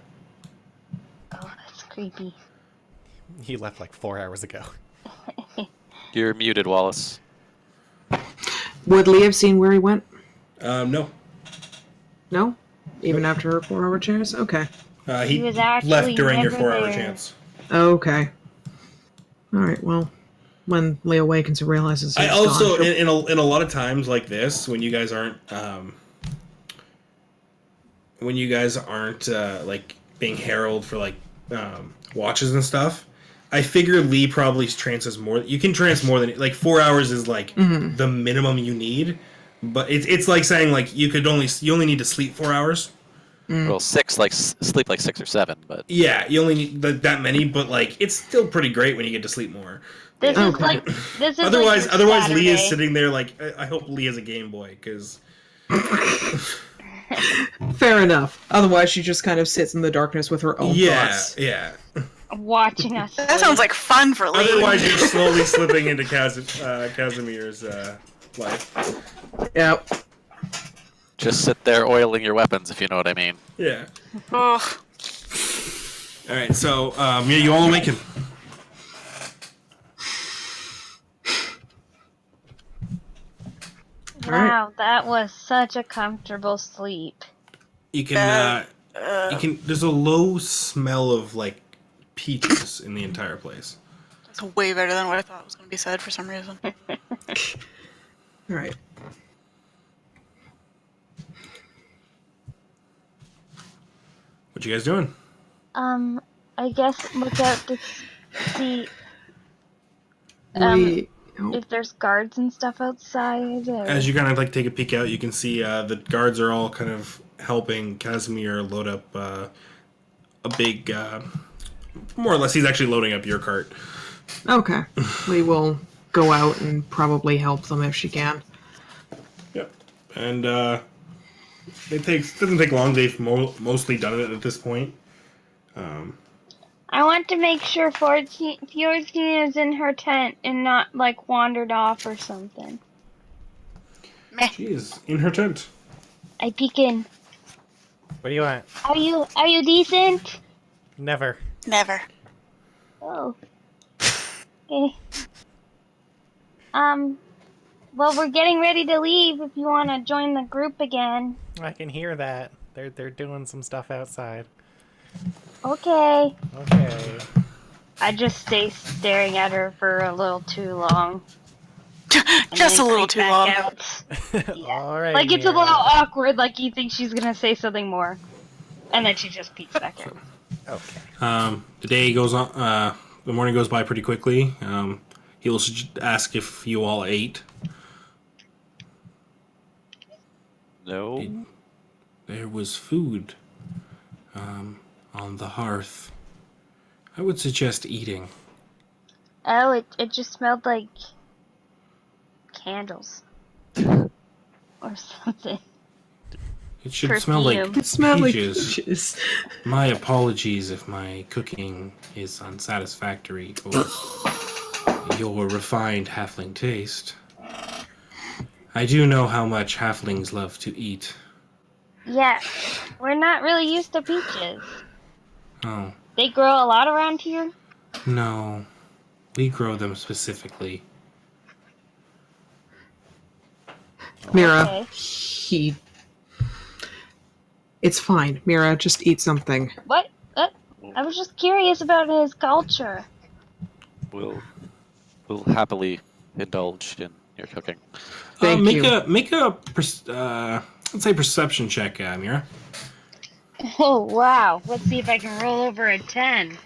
Speaker 6: Oh, that's creepy.
Speaker 5: He left like 4 hours ago.
Speaker 3: You're muted, Wallace.
Speaker 7: Would Lee have seen where he went?
Speaker 1: No.
Speaker 7: No? Even after her 4-hour chance? Okay.
Speaker 1: He
Speaker 6: was actually
Speaker 1: left during your
Speaker 6: never
Speaker 1: 4-hour
Speaker 6: there.
Speaker 1: chance.
Speaker 7: Okay. Alright, well, when Lee awakens and realizes
Speaker 1: I
Speaker 7: he's
Speaker 1: also,
Speaker 7: gone,
Speaker 1: in a lot of times like this, when you guys aren't, like being heralded for like watches and stuff, I figure Lee probably trances more. You can trance more than like 4 hours is like the minimum you need, but it's like saying like you only need to sleep 4 hours.
Speaker 3: Well, sleep like 6 or 7, but
Speaker 1: Yeah, you only need that many, but like it's still pretty great when you get to sleep more.
Speaker 6: This
Speaker 7: Okay.
Speaker 6: is
Speaker 1: Otherwise,
Speaker 6: like your
Speaker 1: Lee is
Speaker 6: Saturday.
Speaker 1: sitting there like I hope Lee has a Game Boy because
Speaker 7: fair enough. Otherwise, she just kind of sits in the darkness with her own thoughts.
Speaker 1: yeah.
Speaker 6: Watching us.
Speaker 2: That sounds like fun for Lee.
Speaker 1: Otherwise, you're slowly slipping into Casimir's life.
Speaker 7: Yep.
Speaker 3: just sit there oiling your weapons, if you know what I mean.
Speaker 1: Yeah.
Speaker 2: Ugh.
Speaker 1: All right. So yeah, you all awaken.
Speaker 6: Wow, that was such a comfortable sleep.
Speaker 1: You can. There's a low smell of like peaches in the entire place.
Speaker 2: That's way better than what I thought was going to be said for some reason.
Speaker 7: All right.
Speaker 1: What you guys doing?
Speaker 6: I guess look out to see
Speaker 7: We,
Speaker 6: if there's guards and stuff outside. Or...
Speaker 1: As you kind of like take a peek out, you can see the guards are all kind of helping Casimir load up a big, more or less, he's actually loading up your cart.
Speaker 7: okay. We will go out and probably help them if she can.
Speaker 1: Yep. And doesn't take long. They've mostly done it at this point.
Speaker 6: I want to make sure Fjordine is in her tent and not like wandered off or something.
Speaker 2: Meh.
Speaker 1: She is in her tent.
Speaker 6: I peek in.
Speaker 5: What do you want?
Speaker 6: Are you decent?
Speaker 5: Never.
Speaker 2: Never.
Speaker 6: Oh. Okay. Well, we're getting ready to leave if you want to join the group again.
Speaker 5: I can hear that. They're doing some stuff outside.
Speaker 6: Okay.
Speaker 5: Okay.
Speaker 6: I just stay staring at her for a little too long. and
Speaker 2: Just a
Speaker 6: then
Speaker 2: little
Speaker 6: creep
Speaker 2: too
Speaker 6: back
Speaker 2: long.
Speaker 6: out. Yeah.
Speaker 5: All right.
Speaker 6: Like, it's a
Speaker 5: Mira.
Speaker 6: little awkward, like you think she's gonna say something more. And then she just peeks back out.
Speaker 5: Okay.
Speaker 1: The day goes on. The morning goes by pretty quickly. He will ask if you all ate.
Speaker 3: No.
Speaker 1: There was food on the hearth. I would suggest eating.
Speaker 6: Oh, it just smelled like candles. or something.
Speaker 1: It should smell like
Speaker 6: Perfume.
Speaker 7: It smelled like
Speaker 1: peaches.
Speaker 7: peaches.
Speaker 1: My apologies if my cooking is unsatisfactory for your refined halfling taste. I do know how much halflings love to eat.
Speaker 6: Yeah, we're not really used to peaches.
Speaker 1: Oh,
Speaker 6: They grow a lot around here.
Speaker 1: no. We grow them specifically.
Speaker 7: Mira,
Speaker 6: Okay.
Speaker 7: It's fine. Mira, just eat something.
Speaker 6: What? I was just curious about his culture.
Speaker 3: We'll happily indulge in your cooking.
Speaker 7: Thank
Speaker 1: make
Speaker 7: you.
Speaker 1: let's say perception check, Mira.
Speaker 6: Oh, wow. Let's see if I can roll over a 10.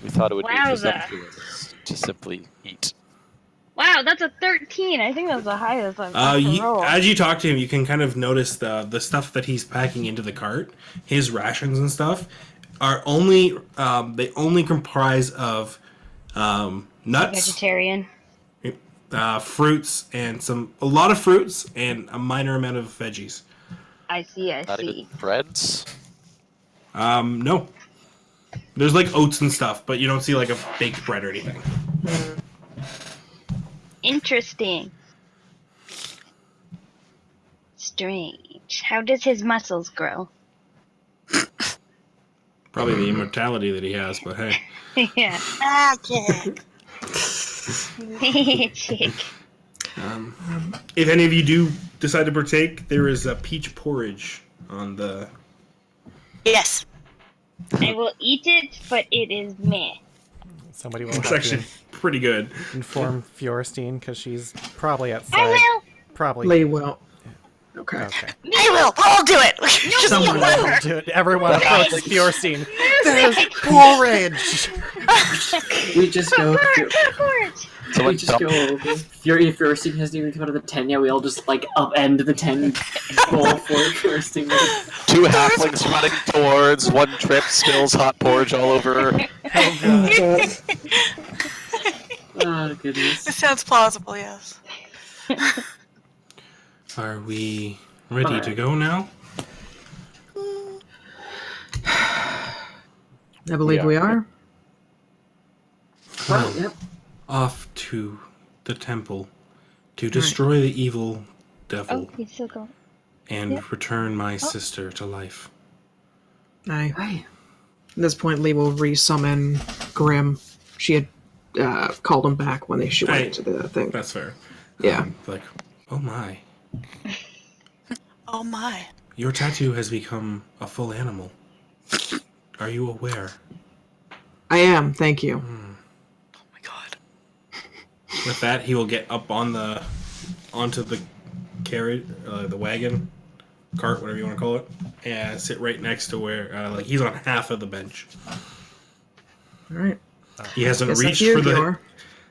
Speaker 3: We thought it would be
Speaker 6: Wowza.
Speaker 3: presumptuous to simply eat.
Speaker 6: Wow, that's a 13. I think that's the highest I've ever rolled.
Speaker 1: As you talk to him, you can kind of notice the stuff that he's packing into the cart, his rations and stuff, are only they only comprise of nuts,
Speaker 6: Vegetarian.
Speaker 1: fruits, and a lot of fruits and a minor amount of veggies.
Speaker 6: I see.
Speaker 3: Not even breads.
Speaker 1: No, there's like oats and stuff, but you don't see like a baked bread or anything.
Speaker 6: Interesting. Strange. How does his muscles grow?
Speaker 1: Probably the immortality that he has, but hey.
Speaker 6: Yeah.
Speaker 2: Magic.
Speaker 6: Magic.
Speaker 1: If any of you do decide to partake, there is a peach porridge on the.
Speaker 2: Yes.
Speaker 6: I will eat it, but it is meh.
Speaker 5: Somebody will
Speaker 1: It's
Speaker 5: have
Speaker 1: actually
Speaker 5: to
Speaker 1: pretty good.
Speaker 5: inform Fjorstein because she's probably outside.
Speaker 6: I will.
Speaker 5: Probably.
Speaker 7: Lay well. Okay.
Speaker 5: Okay.
Speaker 2: I will. I'll do it. Just
Speaker 7: Someone
Speaker 2: one.
Speaker 7: will.
Speaker 5: Dude, everyone approaches Fjorstein. There's porridge!
Speaker 4: We just go.
Speaker 3: So
Speaker 4: We
Speaker 3: let's
Speaker 4: just
Speaker 3: dump.
Speaker 4: go. If Firsting hasn't even come out of the tent yet, we all just like upend the tent bowl for Firsting.
Speaker 3: Two halflings running towards. One trip spills hot porridge all over.
Speaker 4: Oh goodness.
Speaker 2: This sounds plausible, yes.
Speaker 1: Are we ready to
Speaker 4: Alright.
Speaker 1: go now?
Speaker 7: I believe
Speaker 3: Yeah.
Speaker 7: we are.
Speaker 4: Well, yep.
Speaker 1: Off to the temple to destroy the evil devil
Speaker 6: Oh, he's still going.
Speaker 1: and
Speaker 6: Yep.
Speaker 1: return my sister to life.
Speaker 7: Aye.
Speaker 4: Aye.
Speaker 7: At this point, Lee will resummon Grim. She had called him back when she went
Speaker 1: Aye.
Speaker 7: into the thing.
Speaker 1: That's fair.
Speaker 7: Yeah.
Speaker 1: Like, oh my.
Speaker 2: Oh my.
Speaker 1: Your tattoo has become a full animal. Are you aware?
Speaker 7: I am. Thank you.
Speaker 2: Oh my god.
Speaker 1: With that, he will get up onto the carriage, the wagon, cart, whatever you want to call it, and sit right next to where, like, he's on half of the bench.
Speaker 7: All right.
Speaker 1: He hasn't
Speaker 7: Guess that's
Speaker 1: reached
Speaker 7: you,
Speaker 1: for the
Speaker 7: Dior.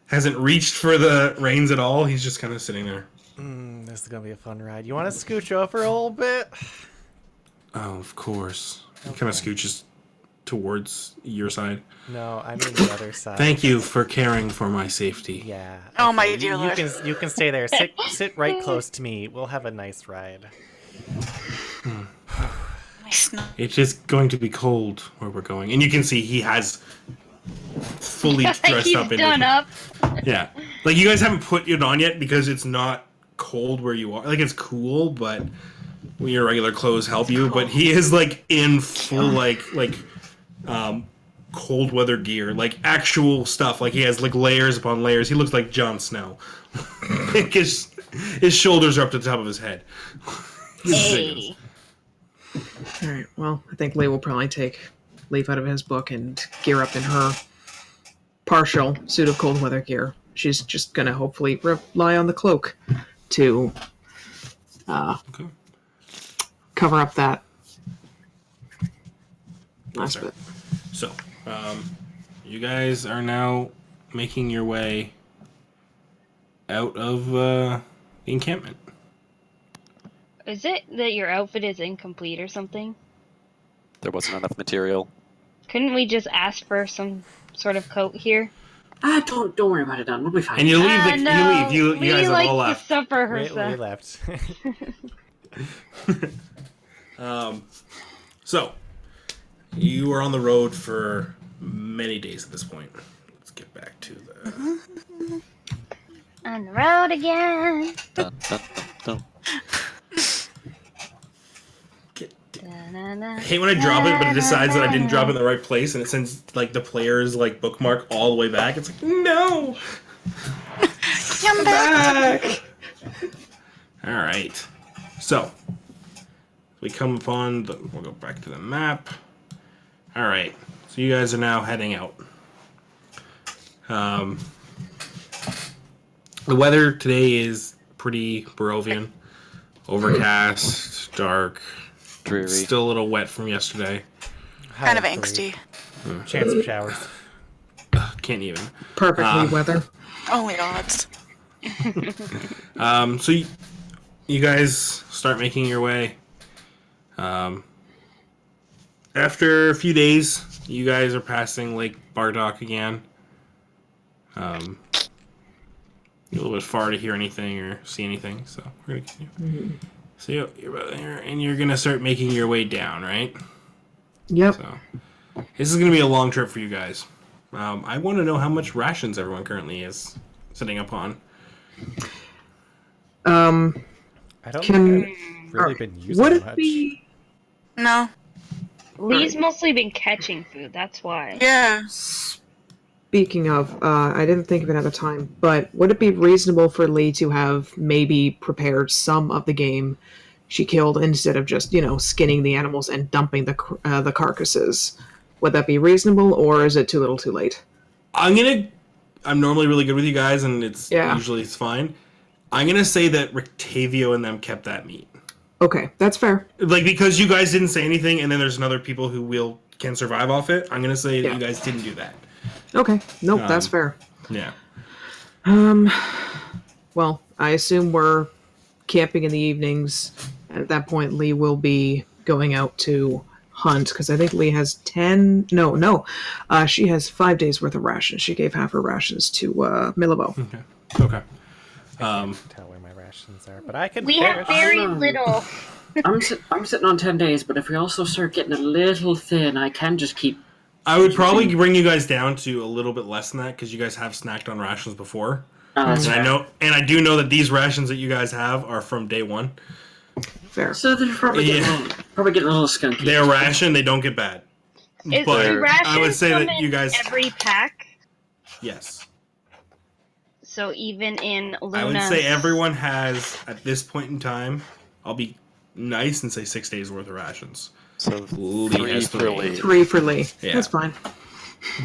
Speaker 1: hasn't reached for the reins at all. He's just kind of sitting there.
Speaker 5: This is gonna be a fun ride. You want to scooch over a little bit?
Speaker 1: Oh, of course. He kind of scooches towards your side.
Speaker 5: No, I'm in the other side.
Speaker 1: Thank you for caring for my safety.
Speaker 5: Yeah.
Speaker 2: Oh my
Speaker 5: okay,
Speaker 2: dear
Speaker 5: you
Speaker 2: lord.
Speaker 5: can stay there. Sit right close to me. We'll have a nice ride.
Speaker 2: My snot.
Speaker 1: It's just going to be cold where we're going, and you can see he has fully dressed
Speaker 6: He's
Speaker 1: up.
Speaker 6: done up.
Speaker 1: Yeah, like you guys haven't put it on yet because it's not cold where you are. Like it's cool, but your regular clothes help you. But he is like in full cold weather gear, like actual stuff. Like he has like layers upon layers. He looks like Jon Snow. Like his shoulders are up to the top of his head.
Speaker 6: Hey.
Speaker 7: All right. Well, I think Lee will probably take leaf out of his book and gear up in her partial suit of cold weather gear. She's just gonna hopefully rely on the cloak to
Speaker 1: Okay.
Speaker 7: cover up that last
Speaker 1: Sorry.
Speaker 7: bit.
Speaker 1: So, you guys are now making your way out of the encampment.
Speaker 6: Is it that your outfit is incomplete or something?
Speaker 3: There wasn't enough material.
Speaker 6: Couldn't we just ask for some sort of coat here?
Speaker 4: Don't worry about it, Don. We'll be fine.
Speaker 1: And you leave.
Speaker 6: No,
Speaker 1: You leave. You
Speaker 6: we
Speaker 1: guys have
Speaker 6: like
Speaker 1: all
Speaker 6: to
Speaker 1: left.
Speaker 6: suffer
Speaker 5: We
Speaker 6: herself.
Speaker 5: left.
Speaker 1: So, you are on the road for many days at this point. Let's get back to the...
Speaker 6: On the road again.
Speaker 3: Dun, dun, dun, dun.
Speaker 1: I hate when I drop it, but it decides that I didn't drop it in the right place, and it sends like the player's like bookmark all the way back. It's like, no!
Speaker 2: Come back.
Speaker 1: All right. So, we come upon we'll go back to the map. All right. So you guys are now heading out. The weather today is pretty Barovian. Overcast, dark,
Speaker 3: Dreary.
Speaker 1: still a little wet from yesterday.
Speaker 2: Kind of
Speaker 5: High 3.
Speaker 2: angsty.
Speaker 5: Chance of showers.
Speaker 1: Can't even.
Speaker 7: Perfectly weather.
Speaker 2: Only odds.
Speaker 1: So you guys start making your way. After a few days, you guys are passing Lake Bardock again. You're a little bit far to hear anything or see anything, so we're gonna continue. So you're about there, and you're gonna start making your way down, right?
Speaker 7: Yep.
Speaker 1: So this is gonna be a long trip for you guys. I want to know how much rations everyone currently is sitting upon.
Speaker 5: I don't
Speaker 7: Can-
Speaker 5: think I've really been using
Speaker 7: Would it
Speaker 5: much.
Speaker 7: be
Speaker 2: No.
Speaker 6: Lee's mostly been catching food, that's why.
Speaker 2: Yeah.
Speaker 7: Speaking of, I didn't think of it at the time, but would it be reasonable for Lee to have maybe prepared some of the game she killed instead of just, skinning the animals and dumping the carcasses? Would that be reasonable, or is it too little, too late?
Speaker 1: I'm normally really good with you guys, and usually it's fine. I'm gonna say that Rictavio and them kept that meat.
Speaker 7: Okay, that's fair.
Speaker 1: Like, because you guys didn't say anything, and then there's another people who can survive off it. I'm gonna say that
Speaker 7: Yeah.
Speaker 1: you guys didn't do that.
Speaker 7: Okay, nope, that's fair.
Speaker 1: Yeah.
Speaker 7: Well, I assume we're camping in the evenings. At that point, Lee will be going out to hunt, because I think Lee has 10... No. She has 5 days worth of rations. She gave half her rations to Milabo.
Speaker 1: Okay.
Speaker 5: Tell where my rations are, but I can.
Speaker 6: We have very little.
Speaker 4: I'm sitting on 10 days, but if we also start getting a little thin, I can just keep.
Speaker 1: I would probably bring you guys down to a little bit less than that, because you guys have snacked on rations before.
Speaker 4: That's
Speaker 1: And
Speaker 4: fair.
Speaker 1: I do know that these rations that you guys have are from day one.
Speaker 7: Fair.
Speaker 4: So they're probably getting, a little skunky.
Speaker 1: They're ration, they don't get bad.
Speaker 6: Is
Speaker 1: But
Speaker 6: the rations
Speaker 1: I would say
Speaker 6: come
Speaker 1: that you
Speaker 6: in
Speaker 1: guys...
Speaker 6: every pack?
Speaker 1: Yes.
Speaker 6: So even in Luna.
Speaker 1: I would say everyone has, at this point in time, I'll be nice and say 6 days worth of rations.
Speaker 3: So
Speaker 1: Lee
Speaker 3: 3
Speaker 1: has
Speaker 3: for
Speaker 1: 3.
Speaker 3: Lee.
Speaker 7: 3 for Lee.
Speaker 1: Yeah.
Speaker 7: That's fine.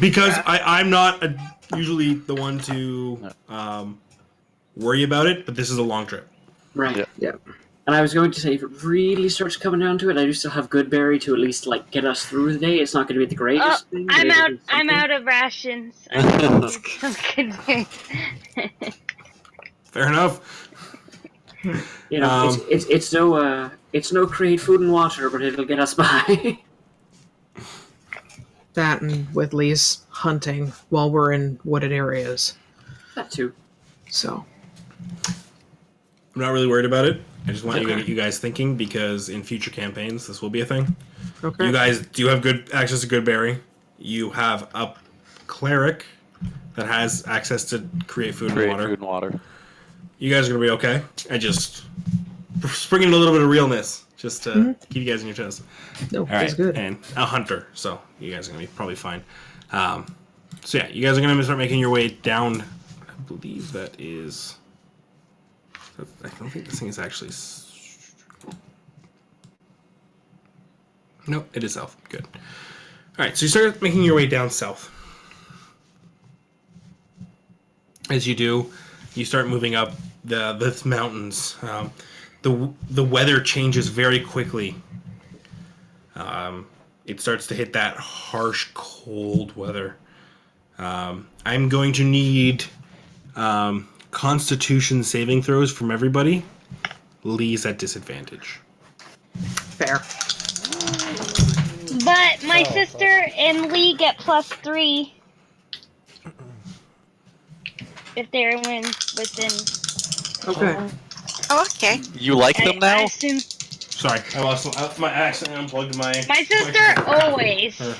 Speaker 1: Because I'm not usually the one to worry about it, but this is a long trip.
Speaker 4: Right.
Speaker 3: Yeah.
Speaker 7: Yeah.
Speaker 4: And I was going to say, if it really starts coming down to it, I do still have Goodberry to at least get us through the day. It's not going to be the greatest thing. but
Speaker 6: I'm
Speaker 4: it'll
Speaker 6: out.
Speaker 4: do
Speaker 6: I'm
Speaker 4: something.
Speaker 6: out of rations. Some good day.
Speaker 1: Fair enough.
Speaker 4: It's no create food and water, but it'll get us by.
Speaker 7: That and with Lee's hunting while we're in wooded areas.
Speaker 4: That too.
Speaker 7: So,
Speaker 1: I'm not really worried about it. I just want to get you guys thinking, because in future campaigns, this will be a thing.
Speaker 7: okay.
Speaker 1: You guys do have good access to Goodberry. You have a cleric that has access to create food and water.
Speaker 3: Food and water.
Speaker 1: You guys are going to be okay. I just bring in a little bit of realness, just to keep you guys on your toes.
Speaker 7: No,
Speaker 1: All
Speaker 7: that's
Speaker 1: right,
Speaker 7: good.
Speaker 1: and a hunter, so you guys are going to be probably fine. So yeah, you guys are going to start making your way down. I believe that is... I don't think this thing is actually... No, it is south. Good. All right, so you start making your way down south. As you do, you start moving up the mountains. The weather changes very quickly. It starts to hit that harsh, cold weather. I'm going to need Constitution saving throws from everybody. Lee's at disadvantage.
Speaker 7: Fair.
Speaker 6: But my sister and Lee get +3 if they're within.
Speaker 7: Okay.
Speaker 2: Oh, okay.
Speaker 3: You like them
Speaker 6: I
Speaker 3: now?
Speaker 6: assume
Speaker 1: Sorry, I lost my accident. Unplugged my.
Speaker 6: My sister always.
Speaker 1: Or-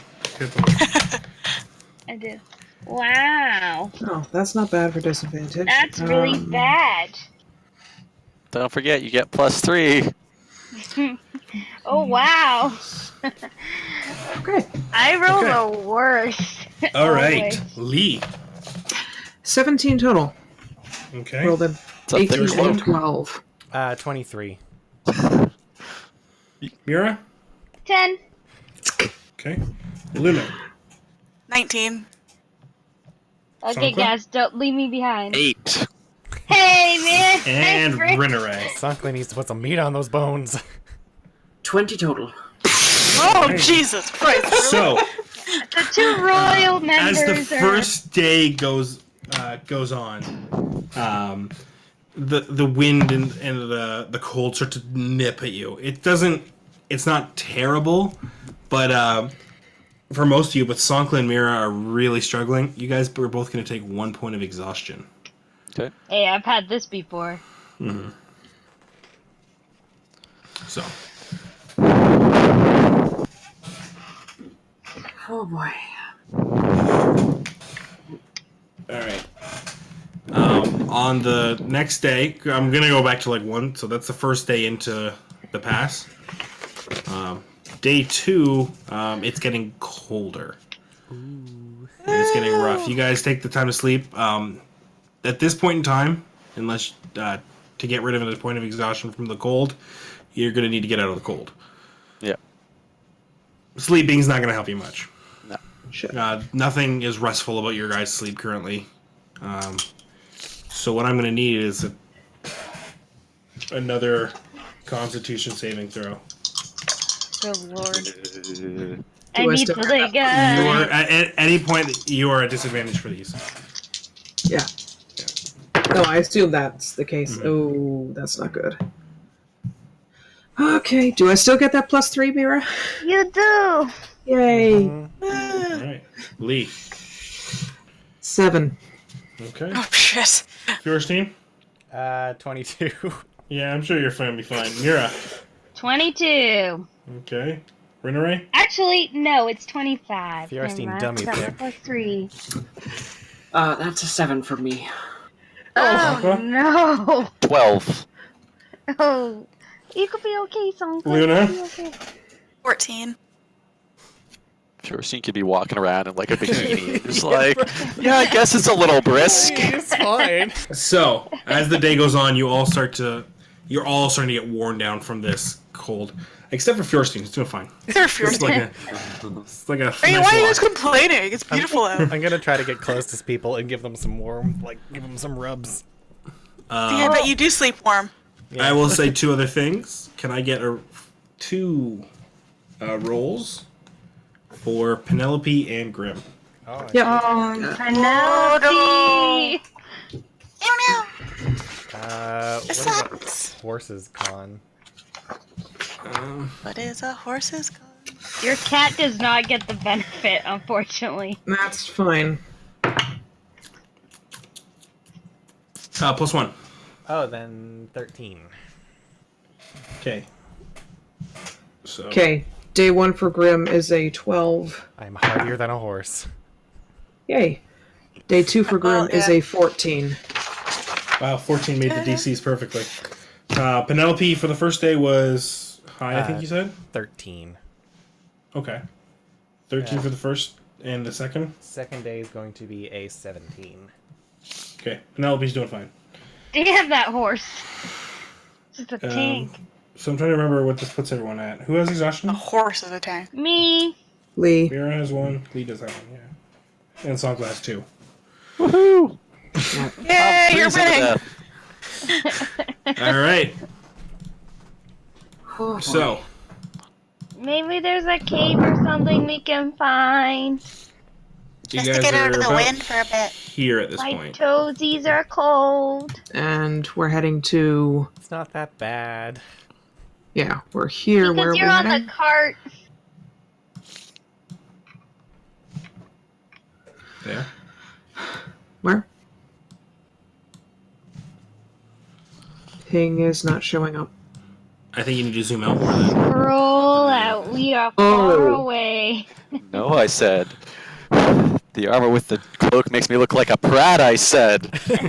Speaker 6: I do. Wow.
Speaker 7: Oh, that's not bad for disadvantage.
Speaker 6: That's really bad.
Speaker 3: Don't forget, you get +3.
Speaker 6: Oh, wow.
Speaker 7: Okay.
Speaker 6: I roll
Speaker 1: Okay.
Speaker 6: the worst.
Speaker 1: All right,
Speaker 6: Always.
Speaker 1: Lee.
Speaker 7: 17 total.
Speaker 1: Okay.
Speaker 7: Rolled a
Speaker 3: It's up there
Speaker 7: 18
Speaker 3: as
Speaker 7: and a
Speaker 3: well.
Speaker 7: 12.
Speaker 5: 23.
Speaker 1: Mira.
Speaker 6: 10.
Speaker 1: Okay. Luna.
Speaker 2: 19.
Speaker 6: Okay,
Speaker 1: Sanka?
Speaker 6: guys, don't leave me behind.
Speaker 3: 8.
Speaker 6: Hey, man.
Speaker 1: And
Speaker 6: Thanks, Rick.
Speaker 1: Rinneray.
Speaker 5: Sonkly needs to put some meat on those bones.
Speaker 4: 20 total.
Speaker 2: Oh, Jesus Christ.
Speaker 1: So,
Speaker 6: The two royal members
Speaker 1: as the
Speaker 6: are...
Speaker 1: first day goes on, the wind and the cold start to nip at you. It's not terrible, but for most of you, but Sonkla and Mira are really struggling. You guys are both going to take 1 point of exhaustion.
Speaker 3: Okay.
Speaker 6: Hey, I've had this before.
Speaker 1: So,
Speaker 4: Oh boy.
Speaker 1: all right. On the next day, I'm gonna go back to like 1. So that's the first day into the pass. Day 2, it's getting colder. And it's getting rough. You guys take the time to sleep. At this point in time, unless to get rid of the point of exhaustion from the cold, you're gonna need to get out of the cold.
Speaker 3: Yeah.
Speaker 1: Sleeping's not gonna help you much.
Speaker 3: No.
Speaker 7: Shit.
Speaker 1: Nothing is restful about your guys' sleep currently. So what I'm gonna need is another Constitution saving throw.
Speaker 6: Good lord.
Speaker 3: Uh,
Speaker 6: I
Speaker 7: I
Speaker 6: need
Speaker 7: still
Speaker 6: to
Speaker 7: have
Speaker 6: like,
Speaker 1: You are at any point you are at disadvantage for these.
Speaker 7: Yeah. No, I assume that's the case. Oh, that's not good. Okay, do I still get that +3, Mira?
Speaker 6: You do.
Speaker 7: Yay.
Speaker 1: All right, Lee.
Speaker 7: 7.
Speaker 1: Okay.
Speaker 2: Oh, shit.
Speaker 1: Yours team?
Speaker 5: 22.
Speaker 1: Yeah, I'm sure you're gonna be fine. Mira.
Speaker 6: 22.
Speaker 1: Okay. Rinneray?
Speaker 6: Actually, no, it's 25.
Speaker 5: Fierstein
Speaker 6: Never mind,
Speaker 5: dummy
Speaker 6: I forgot
Speaker 5: pick.
Speaker 6: my +3.
Speaker 4: That's a 7 for me.
Speaker 6: Oh,
Speaker 1: Sanka?
Speaker 6: no.
Speaker 3: 12.
Speaker 6: Oh. You could be okay, Sanka.
Speaker 1: Luna?
Speaker 6: You could be okay.
Speaker 2: 14.
Speaker 3: Sure, so you could be walking around in like a bikini. Just like, yeah, I guess it's a little brisk.
Speaker 5: It's fine.
Speaker 1: So, as the day goes on, you're all starting to get worn down from this cold. Except for Fierstein, he's doing fine.
Speaker 2: They're
Speaker 1: It's
Speaker 2: fierce.
Speaker 1: like a nice
Speaker 2: Hey, why are you guys
Speaker 1: walk.
Speaker 2: complaining? It's beautiful out.
Speaker 5: I'm gonna try to get close to people and give them some warm, give them some rubs.
Speaker 2: Yeah, I bet you do sleep warm.
Speaker 1: I will say 2 other things. Can I get 2 rolls for Penelope and Grim?
Speaker 5: Oh,
Speaker 7: Yeah.
Speaker 6: Penelope.
Speaker 2: Meow,
Speaker 5: what
Speaker 2: It
Speaker 5: about
Speaker 2: sucks.
Speaker 5: horses con?
Speaker 2: What is a horse's called?
Speaker 6: Your cat does not get the benefit, unfortunately.
Speaker 7: That's fine.
Speaker 1: +1.
Speaker 5: Oh, then 13.
Speaker 1: Okay. So.
Speaker 7: Okay, day 1 for Grim is a 12.
Speaker 5: I'm hardier than a horse.
Speaker 7: Yay. Day 2 for Grim is
Speaker 2: yeah.
Speaker 7: a 14.
Speaker 1: Wow, 14 made the DCs perfectly. Penelope for the first day was high, I think you said?
Speaker 5: 13.
Speaker 1: Okay. 13
Speaker 5: Yeah.
Speaker 1: for the first and the second?
Speaker 5: Second day is going to be a 17.
Speaker 1: Okay. Penelope's doing fine.
Speaker 6: Damn that horse. Just a tank.
Speaker 1: So I'm trying to remember what this puts everyone at. Who has exhaustion?
Speaker 2: A horse is a tank.
Speaker 6: Me.
Speaker 7: Lee.
Speaker 1: Mira has 1. Lee does have 1, yeah. And Songla has 2.
Speaker 3: Woohoo!
Speaker 2: Yay, you're
Speaker 3: Freezing to
Speaker 2: winning!
Speaker 3: death.
Speaker 1: All right.
Speaker 4: Oh, boy.
Speaker 1: So,
Speaker 6: Maybe there's a cave or something we can find.
Speaker 1: you
Speaker 2: Just
Speaker 1: guys
Speaker 2: to get out
Speaker 1: are
Speaker 2: of the
Speaker 1: about
Speaker 2: wind for a bit.
Speaker 1: here at this
Speaker 6: My
Speaker 1: point.
Speaker 6: toesies are cold.
Speaker 7: And we're heading to...
Speaker 5: It's not that bad.
Speaker 7: Yeah, we're here. Where are
Speaker 6: Because
Speaker 7: we
Speaker 6: you're on
Speaker 7: heading?
Speaker 6: the cart.
Speaker 1: There.
Speaker 7: Where? Ping is not showing up.
Speaker 1: I think you need to zoom out more then.
Speaker 6: Roll out. We are far away.
Speaker 3: No, I said. The armor with the cloak makes me look like a prat, I said.
Speaker 1: All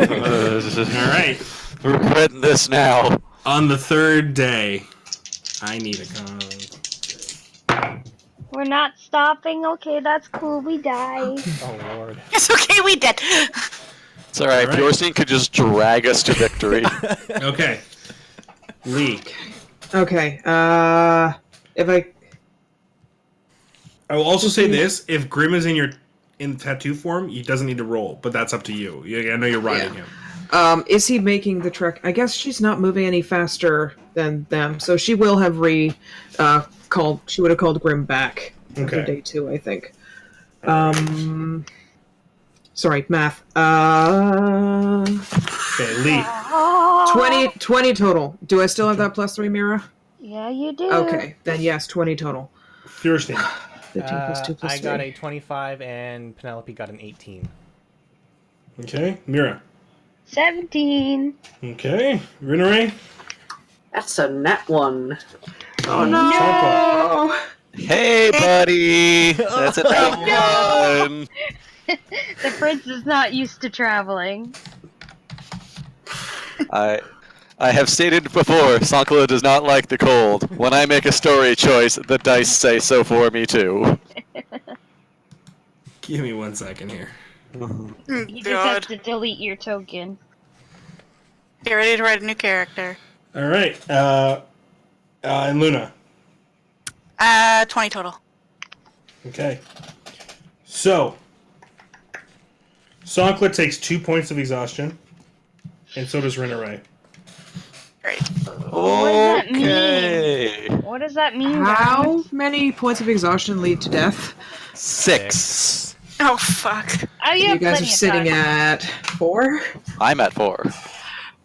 Speaker 1: right.
Speaker 3: Regretting this now.
Speaker 1: On the third day, I need a con.
Speaker 6: We're not stopping. Okay, that's cool. We die.
Speaker 5: Oh lord.
Speaker 2: It's okay, we did.
Speaker 3: It's alright,
Speaker 1: All right.
Speaker 3: Bjornstein could just drag us to victory.
Speaker 1: Okay. Lee.
Speaker 7: Okay. If I
Speaker 1: I will also say this: if Grim is in tattoo form, he doesn't need to roll, but that's up to you. I know you're riding him.
Speaker 7: is he making the trek? I guess she's not moving any faster than them, so she will have called. She would have called Grim back after
Speaker 1: Okay.
Speaker 7: day 2, I think. Sorry, math.
Speaker 1: Okay, Lee.
Speaker 7: 20 total. Do I still have that +3, Mira?
Speaker 6: Yeah, you do.
Speaker 7: Okay, then yes, 20 total.
Speaker 1: Fierstein.
Speaker 7: 15 plus 2 plus
Speaker 5: I
Speaker 7: 3.
Speaker 5: got a 25 and Penelope got an 18.
Speaker 1: Okay, Mira.
Speaker 6: 17.
Speaker 1: Okay, Rinneray.
Speaker 4: That's a nat 1.
Speaker 7: Oh no!
Speaker 3: Hey, buddy! That's a nat 1.
Speaker 6: The prince is not used to traveling.
Speaker 3: I have stated before, Sankla does not like the cold. When I make a story choice, the dice say so for me too.
Speaker 1: Give me 1 second here.
Speaker 6: You just have to delete your token.
Speaker 2: Get ready to write a new character.
Speaker 1: All right, and Luna.
Speaker 2: 20 total.
Speaker 1: Okay. So, Sankla takes 2 points of exhaustion, and so does Rinneray.
Speaker 2: Great.
Speaker 6: What does that mean?
Speaker 3: Okay.
Speaker 6: What does that mean,
Speaker 7: How
Speaker 6: guys?
Speaker 7: many points of exhaustion lead to death?
Speaker 3: 6.
Speaker 2: Oh, fuck.
Speaker 6: Oh, you
Speaker 7: You
Speaker 6: have
Speaker 7: guys
Speaker 6: plenty
Speaker 7: are
Speaker 6: of
Speaker 7: sitting
Speaker 6: time.
Speaker 7: at 4?
Speaker 3: I'm at 4.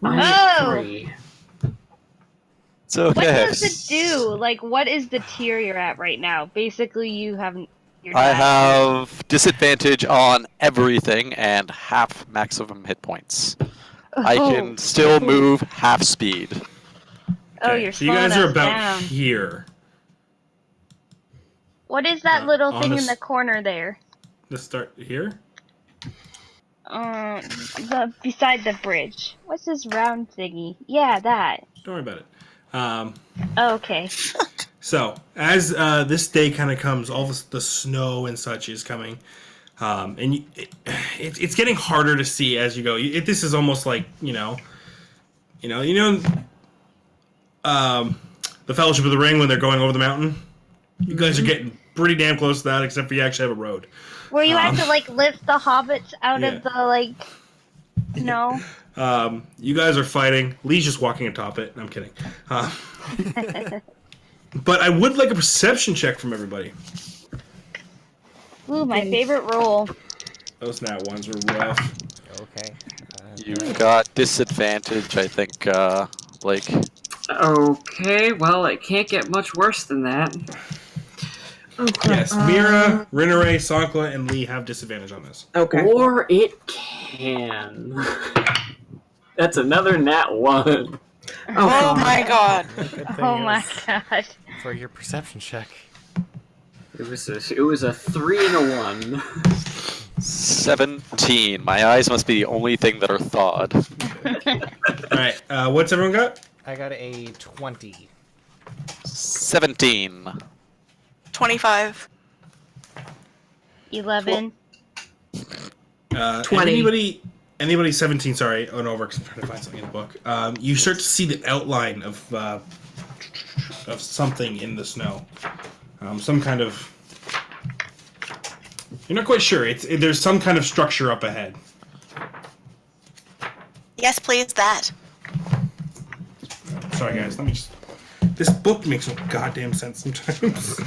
Speaker 4: I'm at
Speaker 6: Oh.
Speaker 4: 3.
Speaker 3: It's okay.
Speaker 6: What does it do? Like, what is the tier you're at right now? Basically, you haven't. You're
Speaker 3: I
Speaker 6: not-
Speaker 3: have disadvantage on everything and half maximum hit points. I can still move half speed.
Speaker 6: Oh,
Speaker 1: Okay,
Speaker 6: you're
Speaker 1: so you guys
Speaker 6: slowing
Speaker 1: are
Speaker 6: us
Speaker 1: about
Speaker 6: down.
Speaker 1: here.
Speaker 6: What is that little
Speaker 1: on
Speaker 6: thing in
Speaker 1: this-
Speaker 6: the corner there?
Speaker 1: Let's start here.
Speaker 6: Beside the bridge. What's this round thingy? Yeah, that.
Speaker 1: Don't worry about it.
Speaker 6: Oh, okay.
Speaker 1: So, as this day kind of comes, all the snow and such is coming, and it's getting harder to see as you go. This is almost like the Fellowship of the Ring when they're going over the mountain. You guys are getting pretty damn close to that, except for you actually have a road.
Speaker 6: Where you have to like lift the hobbits out
Speaker 1: Yeah.
Speaker 6: of the like. No.
Speaker 1: You guys are fighting. Lee's just walking atop it. I'm kidding. But I would like a perception check from everybody.
Speaker 6: Ooh, my favorite roll.
Speaker 1: Those nat ones were rough.
Speaker 5: Okay.
Speaker 3: You've got disadvantage, I think, Blake.
Speaker 4: Okay, well, it can't get much worse than that.
Speaker 7: Okay.
Speaker 1: Yes, Mira, Rinneray, Sankla, and Lee have disadvantage on this.
Speaker 7: Okay.
Speaker 4: Or it can. That's another nat 1.
Speaker 2: Oh my god.
Speaker 5: Good thing
Speaker 6: Oh
Speaker 5: it
Speaker 6: my
Speaker 5: was
Speaker 6: god.
Speaker 5: for your perception check.
Speaker 4: It was a 3 and a 1.
Speaker 3: 17. My eyes must be the only thing that are thawed.
Speaker 1: Alright, what's everyone got?
Speaker 5: I got a 20.
Speaker 3: 17.
Speaker 2: 25.
Speaker 6: 11.
Speaker 7: 20.
Speaker 1: Anybody 17, sorry. Oh no, I'm trying to find something in the book. You start to see the outline of something in the snow. Some kind of... You're not quite sure. There's some kind of structure up ahead.
Speaker 2: Yes, please, that.
Speaker 1: Sorry guys, let me just... This book makes no goddamn sense sometimes.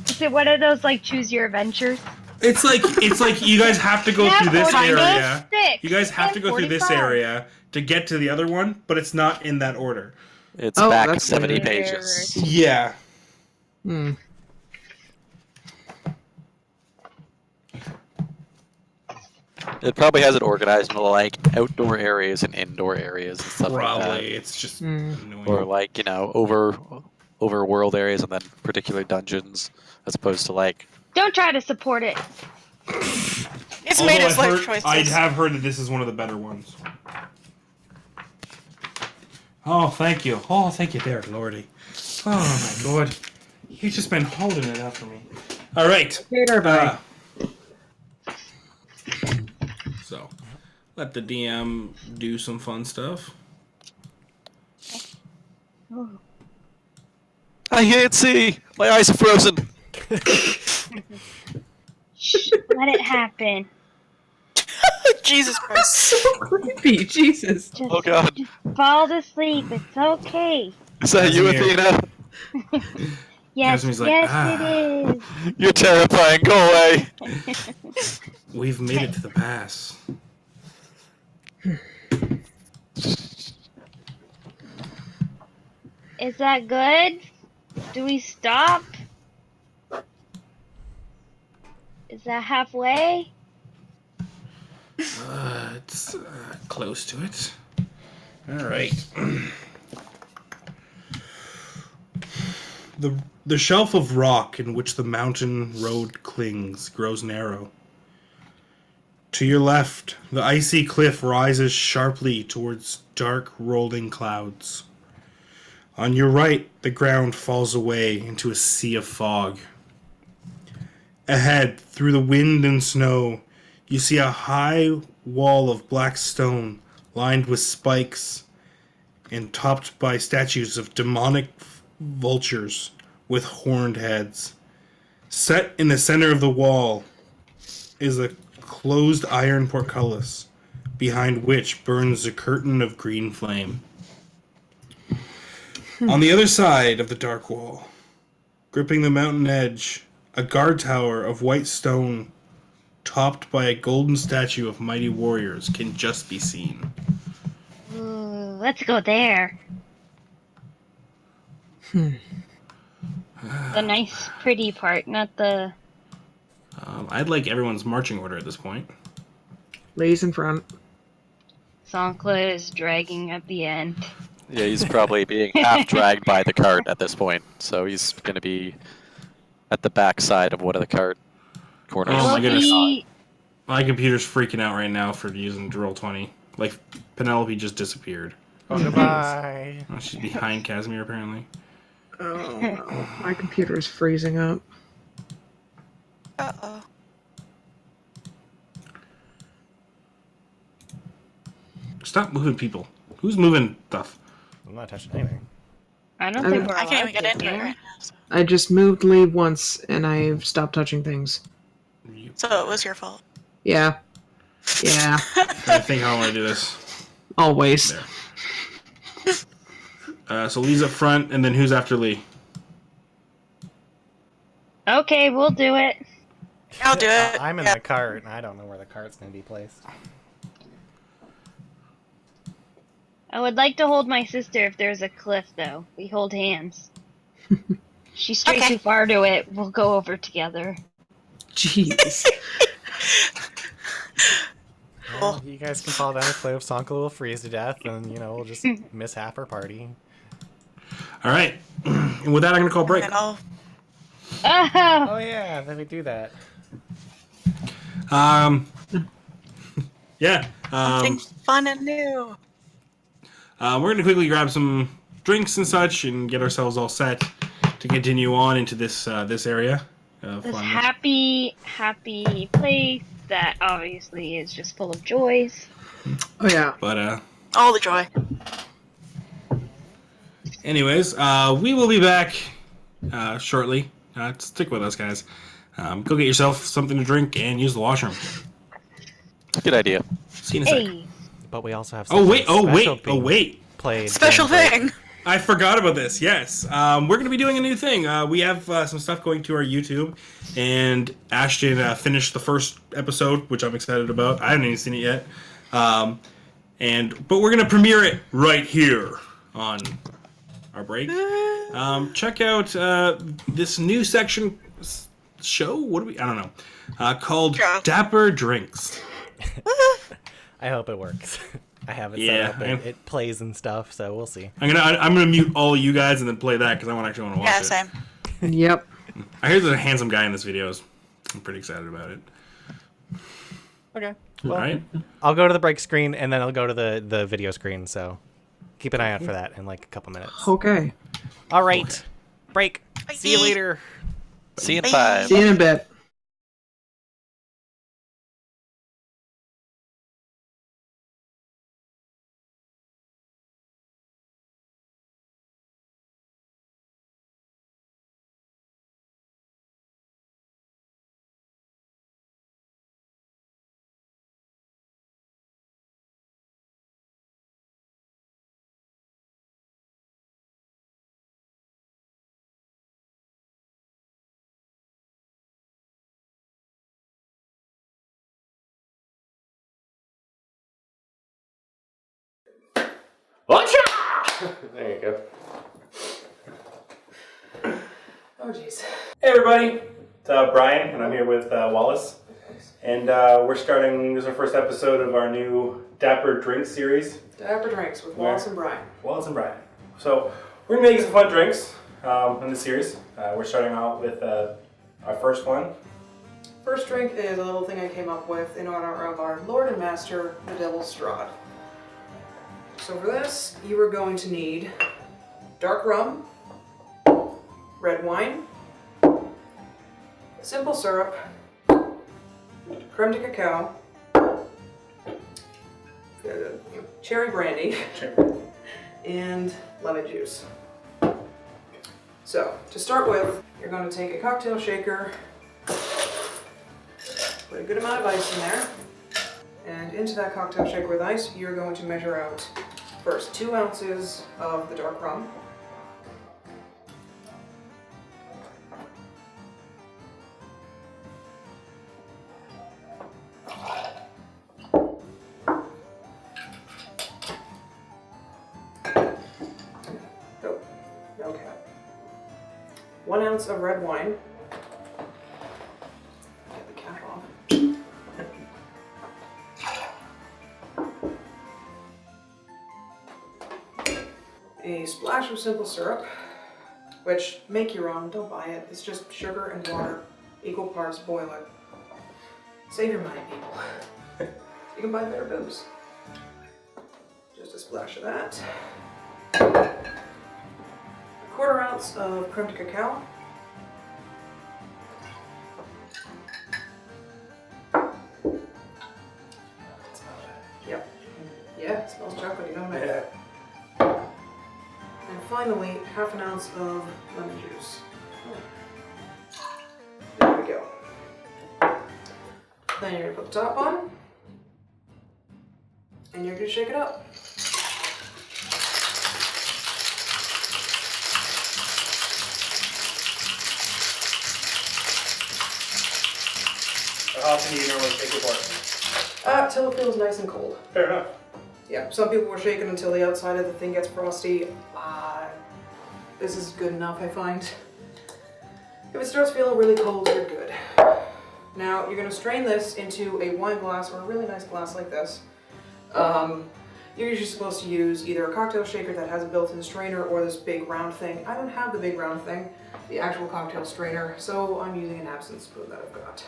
Speaker 6: Is it one of those like choose your adventures?
Speaker 1: It's like you guys have to go
Speaker 6: Yeah,
Speaker 1: through this
Speaker 6: 46.
Speaker 1: area. You guys have to go through this
Speaker 6: 45.
Speaker 1: area to get to the other one, but it's not in that order.
Speaker 3: It's
Speaker 7: Oh,
Speaker 3: back
Speaker 7: that's
Speaker 3: 70
Speaker 6: weird.
Speaker 3: pages.
Speaker 1: Yeah.
Speaker 7: Hmm.
Speaker 3: It probably has it organized into like outdoor areas and indoor areas and stuff like
Speaker 1: Probably. It's just annoying.
Speaker 3: that. Or like, you know, over world areas and then particular dungeons as opposed to like
Speaker 6: Don't try to support it.
Speaker 2: It's
Speaker 1: Although
Speaker 2: made its
Speaker 1: I've
Speaker 2: life
Speaker 1: heard-
Speaker 2: choices.
Speaker 1: I have heard that this is one of the better ones. Oh, thank you. Oh, thank you there, Lordy. Oh, my God. You've just been holding it out for me. All right.
Speaker 7: Later, bye.
Speaker 1: So, let the DM do some fun stuff.
Speaker 3: I can't see! My eyes are frozen!
Speaker 6: Shh, let it happen.
Speaker 2: Jesus Christ.
Speaker 7: So creepy, Jesus.
Speaker 6: Just,
Speaker 3: Oh god.
Speaker 6: just fall to sleep. It's okay.
Speaker 3: Is that you,
Speaker 1: Casimir.
Speaker 3: Athena?
Speaker 6: Yes,
Speaker 1: Casimir's like,
Speaker 6: yes,
Speaker 1: "Ah."
Speaker 6: it is.
Speaker 3: You're terrifying, go away!
Speaker 1: We've made it to the pass.
Speaker 6: Is that good? Do we stop? Is that halfway?
Speaker 1: It's close to it. All right. The shelf of rock in which the mountain road clings grows narrow. To your left, the icy cliff rises sharply towards dark rolling clouds. On your right, the ground falls away into a sea of fog. Ahead, through the wind and snow, you see a high wall of black stone lined with spikes and topped by statues of demonic vultures with horned heads. Set in the center of the wall is a closed iron portcullis, behind which burns a curtain of green flame. On the other side of the dark wall, gripping the mountain edge, a guard tower of white stone topped by a golden statue of mighty warriors can just be seen.
Speaker 6: Ooh, let's go there. The nice, pretty part, not the...
Speaker 1: I'd like everyone's marching order at this point.
Speaker 7: Ladies in front.
Speaker 6: Sonkla is dragging at the end.
Speaker 3: Yeah, he's probably being half dragged by the cart at this point, so he's gonna be at the back side of one of the cart corners.
Speaker 1: Oh my
Speaker 6: Will
Speaker 1: goodness.
Speaker 6: he-
Speaker 1: My computer's freaking out right now for using Roll20. Like, Penelope just disappeared.
Speaker 5: Oh, goodbye.
Speaker 1: Oh, she's behind Casimir, apparently.
Speaker 7: Oh no, my computer is freezing up.
Speaker 2: Uh-oh.
Speaker 1: Stop moving people. Who's moving stuff?
Speaker 5: I'm not touching anything.
Speaker 6: I don't
Speaker 7: I
Speaker 6: think
Speaker 7: mean-
Speaker 6: we're
Speaker 2: I can't even
Speaker 6: allowed
Speaker 2: get
Speaker 6: to
Speaker 2: into it
Speaker 6: here.
Speaker 2: right now. So.
Speaker 7: I just moved leave once and I've stopped touching things.
Speaker 2: So it was your fault.
Speaker 7: Yeah. Yeah.
Speaker 1: I think how I want to do this.
Speaker 7: Always.
Speaker 1: There. So Lee's up front, and then who's after Lee?
Speaker 6: Okay, we'll do it.
Speaker 2: I'll do it.
Speaker 5: I'm in
Speaker 2: Yeah.
Speaker 5: the cart, and I don't know where the cart's going to be placed.
Speaker 6: I would like to hold my sister if there's a cliff, though. We hold hands. She's straight
Speaker 2: Okay.
Speaker 6: too far to it. We'll go over together.
Speaker 7: Jeez.
Speaker 5: Well, you guys can fall down the cliff. Sanka will freeze to death, and, you know, we'll just miss half our party.
Speaker 1: All right. And with that, I'm going to call break.
Speaker 2: And I'll...
Speaker 6: Oh!
Speaker 5: Oh, yeah, then we do that.
Speaker 1: Yeah.
Speaker 2: Something fun and new.
Speaker 1: We're going to quickly grab some drinks and such and get ourselves all set to continue on into this this area. Of
Speaker 6: This
Speaker 1: fun.
Speaker 6: happy place that obviously is just full of joys.
Speaker 7: Oh yeah.
Speaker 1: But
Speaker 2: All the joy.
Speaker 1: anyways, we will be back shortly. Stick with us, guys. Go get yourself something to drink and use the washroom.
Speaker 3: Good idea.
Speaker 1: See you in a sec.
Speaker 6: Hey!
Speaker 5: But we also have
Speaker 1: Oh wait!
Speaker 5: something
Speaker 1: Oh wait!
Speaker 5: special
Speaker 1: Oh
Speaker 5: being
Speaker 1: wait!
Speaker 5: Played
Speaker 2: Special
Speaker 5: during break.
Speaker 2: thing.
Speaker 1: I forgot about this. Yes, we're going to be doing a new thing. We have some stuff going to our YouTube, and Ashton finished the first episode, which I'm excited about. I haven't even seen it yet, but we're going to premiere it right here on our break. Check out this new section show. What do we? I don't know. Called
Speaker 2: Yeah.
Speaker 1: Dapper Drinks.
Speaker 5: I hope it works. I have it
Speaker 1: Yeah,
Speaker 5: set up. It plays and stuff, so we'll see.
Speaker 1: I'm gonna mute all you guys and then play that because I actually want to watch
Speaker 2: Yeah,
Speaker 1: it.
Speaker 2: same.
Speaker 7: Yep.
Speaker 1: I hear there's a handsome guy in this video. I'm pretty excited about it.
Speaker 5: Okay. Well,
Speaker 1: All right.
Speaker 5: I'll go to the break screen and then I'll go to the video screen. So keep an eye out for that in like a couple minutes.
Speaker 7: Okay.
Speaker 5: All right. Break. See you
Speaker 2: Bye.
Speaker 5: later.
Speaker 3: See you in
Speaker 2: Bye.
Speaker 3: 5.
Speaker 7: See you in a bit.
Speaker 1: There you go.
Speaker 7: Oh, jeez.
Speaker 1: Hey everybody, it's Brian, and I'm here with Wallace, and we're starting. This is our first episode of our new Dapper Drinks series.
Speaker 7: Dapper Drinks with Wallace and Brian.
Speaker 1: Wallace and Brian. So we're gonna make some fun drinks in this series. We're starting out with our first one.
Speaker 7: First drink is a little thing I came up with in honor of our Lord and Master, the Devil's Strahd. So for this, you are going to need dark rum, red wine, simple syrup, creme de cacao, cherry brandy, and lemon juice. So, to start with, you're going to take a cocktail shaker, put a good amount of ice in there, and into that cocktail shaker with ice, you're going to measure out first 2 ounces of the dark rum, no cap, 1 ounce of red wine, get the cap off, a splash of simple syrup, which make your own, don't buy it. It's just sugar and water, equal parts, boil it. Save your money, people. You can buy better booze. Just a splash of that. A 1/4 ounce of creme de cacao. Yep. Yeah, it smells chocolatey, don't it?
Speaker 1: Yeah.
Speaker 7: And finally, 1/2 ounce of lemon juice. There we go. Then you're gonna put the top on, and you're gonna shake it up.
Speaker 1: How often do you normally take it for?
Speaker 7: Till it feels nice and cold.
Speaker 1: Fair enough.
Speaker 7: Yeah, some people were shaking until the outside of the thing gets frosty. This is good enough, I find. If it starts feeling really cold, you're good. Now, you're gonna strain this into a wine glass or a really nice glass like this. You're usually supposed to use either a cocktail shaker that has a built-in strainer or this big round thing. I don't have the big round thing, the actual cocktail strainer, so I'm using an absinthe spoon that I've got.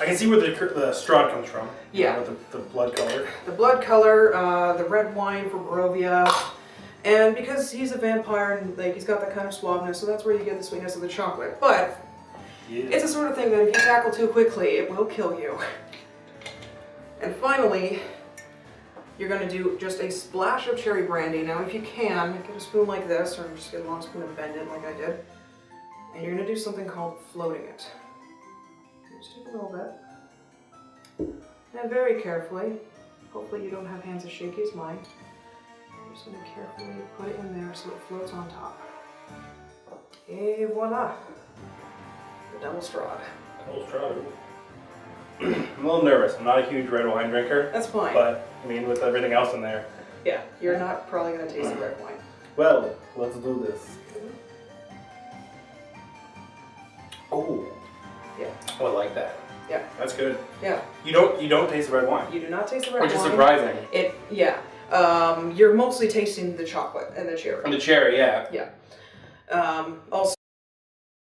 Speaker 1: I can see where the Strahd comes from.
Speaker 7: Yeah.
Speaker 1: With the blood color.
Speaker 7: The blood color, the red wine for Barovia, and because he's a vampire and like he's got that kind of suaveness, so that's where you get the sweetness of the chocolate. But it's the sort of thing that if you tackle too quickly, it will kill you. And finally, you're going to do just a splash of cherry brandy. Now, if you can, get a spoon like this, or just get a long spoon and bend it like I did. And you're going to do something called floating it. Just take a little bit. And very carefully, hopefully you don't have hands as shaky as mine. I'm just going to carefully put it in there so it floats on top. Et voila! The Devil's Strahd.
Speaker 1: Devil's Strahd. I'm a little nervous. I'm not a huge red wine drinker.
Speaker 8: That's fine.
Speaker 1: But, I mean, with everything else in there.
Speaker 8: Yeah, you're not probably going to taste the red wine.
Speaker 1: Well, let's do this. Oh.
Speaker 8: Yeah.
Speaker 1: Oh, I like that.
Speaker 8: Yeah.
Speaker 1: That's good.
Speaker 8: Yeah.
Speaker 1: You don't taste the red wine.
Speaker 8: You do not taste the red wine.
Speaker 1: Which is surprising.
Speaker 8: Yeah. You're mostly tasting the chocolate and the cherry.
Speaker 1: And the cherry, yeah.
Speaker 8: Yeah. Also,